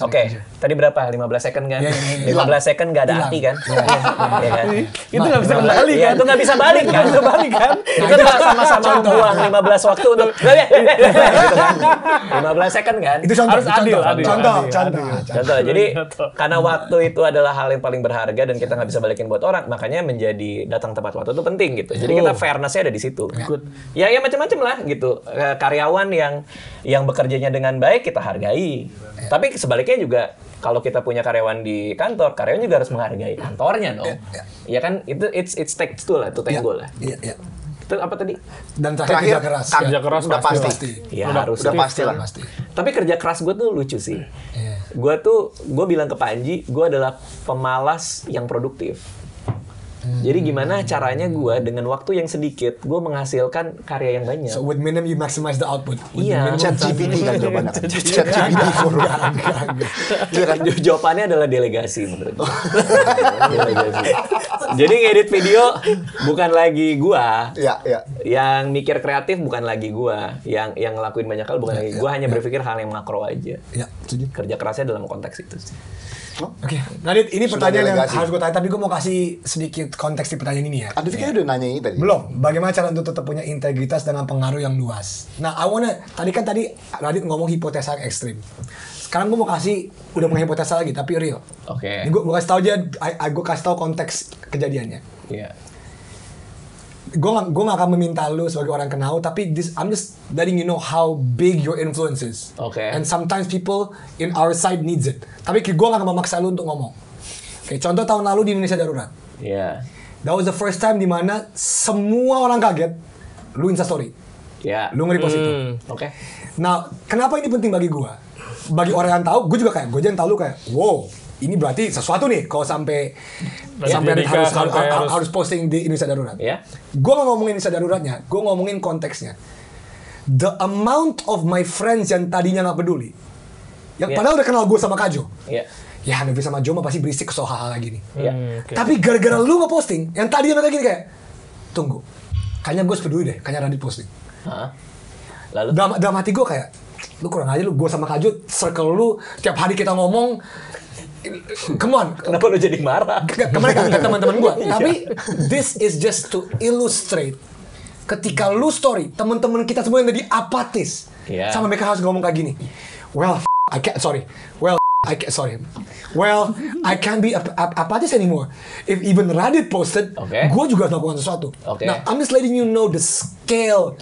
Oke. Tadi berapa? 15 second kan? 15 second nggak ada arti kan? Iya kan? Itu nggak bisa kembali Iya, kan? itu nggak bisa balik kan? Kita sama-sama buang 15 waktu untuk 15 second kan? Itu contoh. Harus adil. Contoh. Contoh. Jadi karena waktu itu adalah hal yang paling berharga dan kita nggak bisa balikin buat orang, makanya menjadi datang tepat waktu itu penting gitu. Jadi kita fairness-nya ada di situ. Ya macam-macam lah gitu. Karyawan yang bekerjanya dengan baik kita hargai. Tapi sebaliknya juga kalau kita punya karyawan di kantor, karyawan juga harus menghargai kantornya dong. Ya kan itu it's takes two lah, itu tango lah. Iya. Itu apa tadi? Dan terakhir kerja keras. Kerja keras udah pasti. Ya harus. Udah pasti lah. Tapi kerja keras gue tuh lucu sih. Gue bilang ke Panji, gue adalah pemalas yang produktif. Jadi gimana caranya gue dengan waktu yang sedikit, gue menghasilkan karya yang banyak. So with minimum you maximize the output. With Iya. minimum Chat GPT kan jawabannya. Chat GPT for Iya kan? Jawabannya adalah delegasi menurut gue. Delegasi. Jadi ngedit video bukan lagi gua. Iya. Yang mikir kreatif bukan lagi gua. Yang ngelakuin banyak hal bukan lagi. Gua hanya berpikir hal yang makro aja. Ya, setuju. Kerja kerasnya dalam konteks itu sih. Oke, Nadit, ini Sudah pertanyaan yang delegasi. harus gue tanya, tapi gue mau kasih sedikit konteks di pertanyaan ini ya. Adit kayaknya udah nanya ini tadi. Belum, bagaimana cara untuk tetap punya integritas dengan pengaruh yang luas. Nah, tadi Radit ngomong hipotesa yang ekstrim. Sekarang gue mau kasih, udah punya hipotesa lagi, tapi real. Oke. Ini gue kasih tau aja, gue kasih tau konteks kejadiannya. Iya. Gue gak akan meminta lu sebagai orang kenal, tapi I'm just letting you know how big your influence is. Oke. And sometimes people in our side needs it. Tapi gue gak akan memaksa lu untuk ngomong. Oke, contoh tahun lalu di Indonesia Darurat. Iya. That was the first time dimana semua orang kaget, lu Instastory. Iya. Lu nge-repost itu. Oke. Nah, kenapa ini penting bagi gue? Bagi orang yang tahu, gue juga kayak, gue yang tahu lu kayak, wow, ini berarti sesuatu nih kalau sampai Radit harus posting di Indonesia Darurat. Iya. Gue gak ngomongin Indonesia Daruratnya, gue ngomongin konteksnya. The amount of my friends yang tadinya gak peduli, yang padahal udah kenal gue sama Kajo. Iya. Ya, Nevi sama Jo mah pasti berisik soal hal-hal gini. Iya. Tapi gara-gara lu nge-posting, yang tadinya mereka gini kayak, tunggu, kayaknya gue peduli deh, kayaknya Radit posting. Hah? Lalu Dalam hati gue kayak, lu kurang aja lu, gue sama Kajo, circle lu, tiap hari kita ngomong, come on. kenapa lu jadi marah? Ke mereka, ke teman-teman gue. Tapi, this is just to illustrate, ketika lu story, teman-teman kita semua yang tadi apatis, Iya. sama mereka harus ngomong kayak gini, well, I can't, I can't be apatis anymore. If even Radit posted, Oke. gue juga harus melakukan sesuatu. Oke. Nah, I'm just letting you know the scale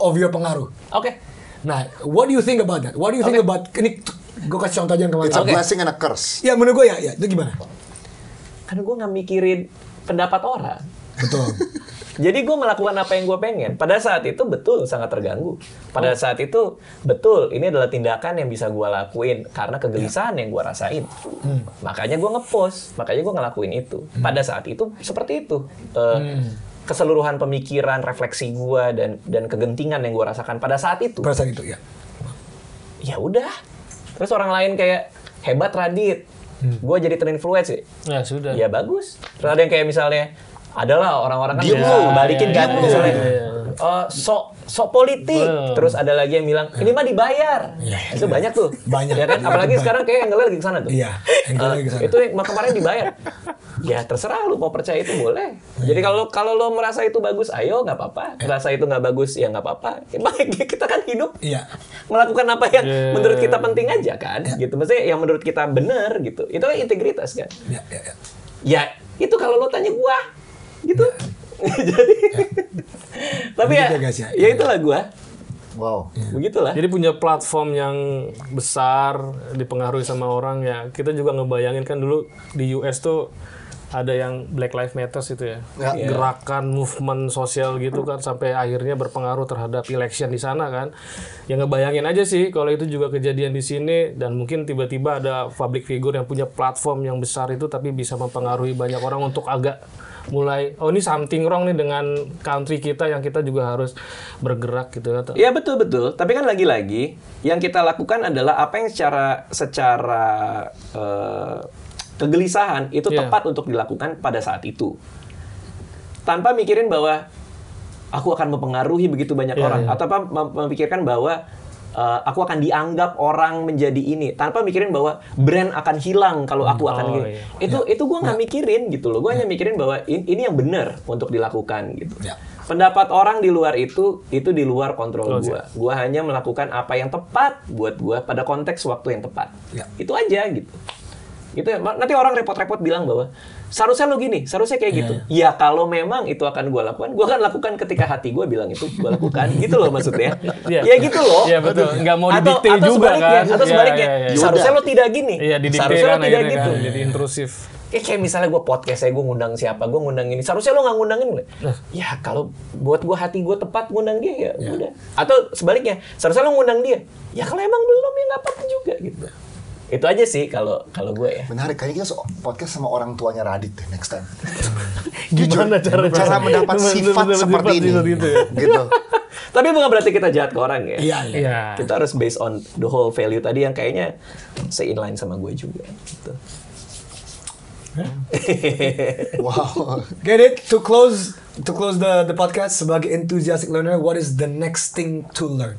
of your pengaruh. Oke. Nah, what do you think about that? What do you think about ini? Gue kasih contoh aja yang kemarin. It's a blessing and a curse. Ya, menurut gue ya, itu gimana? Karena gue nggak mikirin pendapat orang. Betul. Jadi gue melakukan apa yang gue pengen. Pada saat itu betul sangat terganggu. Pada saat itu betul ini adalah tindakan yang bisa gue lakuin karena kegelisahan yang gue rasain. Makanya gue ngepost, makanya gue ngelakuin itu. Pada saat itu seperti itu. Keseluruhan pemikiran, refleksi gue dan kegentingan yang gue rasakan pada saat itu. Pada saat itu ya. Ya udah. Terus orang lain kayak hebat Radit. Gue jadi terinfluence sih. Ya sudah. Ya bagus. Terus ada yang kayak misalnya adalah orang-orang kan Diem bisa lu. balikin kan Iya, misalnya iya. sok politik. Terus ada lagi yang bilang ini mah dibayar. Itu banyak tuh. Banyak. Ya kan? Apalagi Banyak. sekarang kayak angle lagi ke sana tuh. Iya, angle lagi ke sana. Itu yang kemarin dibayar. Ya terserah lu mau percaya itu boleh. Jadi kalau lo merasa itu bagus, ayo nggak apa-apa. Merasa itu nggak bagus, ya nggak apa-apa. Ya, baik, kita kan hidup Iya. melakukan apa yang menurut kita penting aja kan, gitu. Maksudnya yang menurut kita benar gitu. Itu kan integritas kan. Ya. Ya itu kalau lo tanya gua, gitu. Jadi, tapi ya, Begitu ya, guys, ya. ya itulah gua. Wow. Begitulah. Jadi punya platform yang besar, dipengaruhi sama orang ya. Kita juga ngebayangin kan dulu di US tuh ada yang Black Lives Matter itu ya, Ya. gerakan movement sosial gitu kan, sampai akhirnya berpengaruh terhadap election di sana kan. Ya ngebayangin aja sih kalau itu juga kejadian di sini, dan mungkin tiba-tiba ada public figure yang punya platform yang besar itu tapi bisa mempengaruhi banyak orang untuk agak mulai, oh ini something wrong nih dengan country kita, yang kita juga harus bergerak gitu ya. Iya betul. Tapi kan lagi-lagi yang kita lakukan adalah apa yang secara kegelisahan itu Iya. tepat untuk dilakukan pada saat itu, tanpa mikirin bahwa aku akan mempengaruhi begitu banyak orang, atau apa memikirkan bahwa aku akan dianggap orang menjadi ini, tanpa mikirin bahwa brand akan hilang kalau aku akan gini. iya. Itu gue nggak mikirin gitu loh. Gue hanya mikirin bahwa ini yang benar untuk dilakukan gitu. Ya. Pendapat orang di luar itu di luar kontrol gue. Gue hanya melakukan apa yang tepat buat gue pada konteks waktu yang tepat. Ya. Itu aja gitu. Gitu ya. Nanti orang repot-repot bilang bahwa seharusnya lo gini, seharusnya kayak gitu. Ya kalau memang itu akan gue lakukan, gue akan lakukan ketika hati gue bilang itu gue lakukan. Gitu loh maksudnya. Iya. Ya gitu loh. Iya betul, nggak mau Atau didikte juga sebaliknya, kan. atau Iya, sebaliknya. iya, iya. Seharusnya lo tidak gini. Iya, didikte Seharusnya kan lo tidak akhirnya gitu. kan, jadi intrusif. Kayak misalnya gue podcast gue ngundang siapa, gue ngundang ini. Seharusnya lo nggak ngundangin gue. Ya kalau buat gue hati gue tepat ngundang dia ya udah. Atau sebaliknya, seharusnya lo ngundang dia. Ya kalau emang belum ya nggak apa-apa juga gitu. Itu aja sih kalau gue ya. Menarik, kayaknya kita podcast sama orang tuanya Radit deh next time. Gimana Jujur, caranya? cara mendapat sifat seperti ini. Gitu ya. Gitu. Tapi bukan berarti kita jahat ke orang ya. Iya, iya. Iya. Kita harus based on the whole value tadi yang kayaknya se-inline sama gue juga. Gitu. Wow. Get it? To close the podcast, sebagai enthusiastic learner, what is the next thing to learn?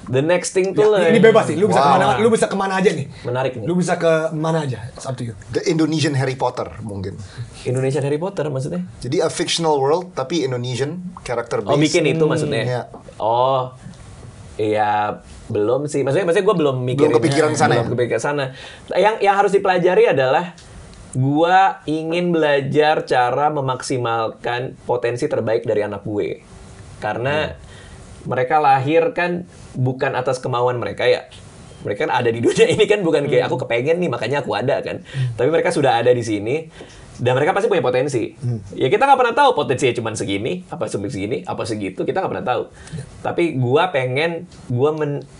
The next thing to learn. Ini bebas nih, lu bisa Wow. kemana, lu bisa kemana aja nih. Menarik nih. Lu bisa ke mana aja, it's up to you. The Indonesian Harry Potter mungkin. Indonesia Harry Potter maksudnya? Jadi a fictional world tapi Indonesian character based. Oh bikin itu maksudnya? Iya. Oh, iya belum sih. Maksudnya gue belum mikirin. Belum kepikiran sana ya? Belum kepikiran sana. Yang harus dipelajari adalah gue ingin belajar cara memaksimalkan potensi terbaik dari anak gue. Karena mereka lahir kan bukan atas kemauan mereka ya. Mereka kan ada di dunia ini kan bukan kayak aku kepengen nih makanya aku ada kan. Tapi mereka sudah ada di sini dan mereka pasti punya potensi. Ya kita nggak pernah tahu potensinya cuma segini, apa segini, apa segitu, kita nggak pernah tahu. Tapi gua pengen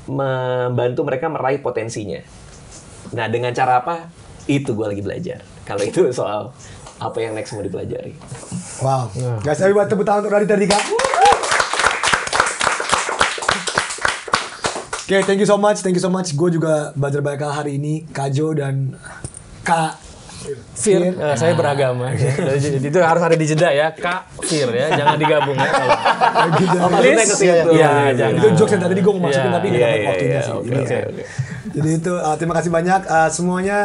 membantu mereka meraih potensinya. Nah dengan cara apa? Itu gua lagi belajar. Kalau itu soal apa yang next mau dipelajari. Wow. Guys, everybody tepuk tangan untuk Radit Dika. Oke, thank you so much. Gue juga belajar banyak hal hari ini. Kajo dan Kak Fir, saya beragama. Jadi itu harus ada di jeda ya, Kak Fir ya, jangan digabung ya. Oh, maksudnya ke situ. Iya, jangan. Itu jokes yang tadi gue mau masukin Iya, tapi nggak dapat waktunya sih. Oke, Jadi- oke. Jadi itu terima kasih banyak semuanya,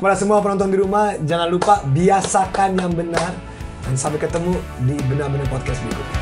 kepada semua penonton di rumah. Jangan lupa biasakan yang benar, dan sampai ketemu di benar-benar podcast berikutnya.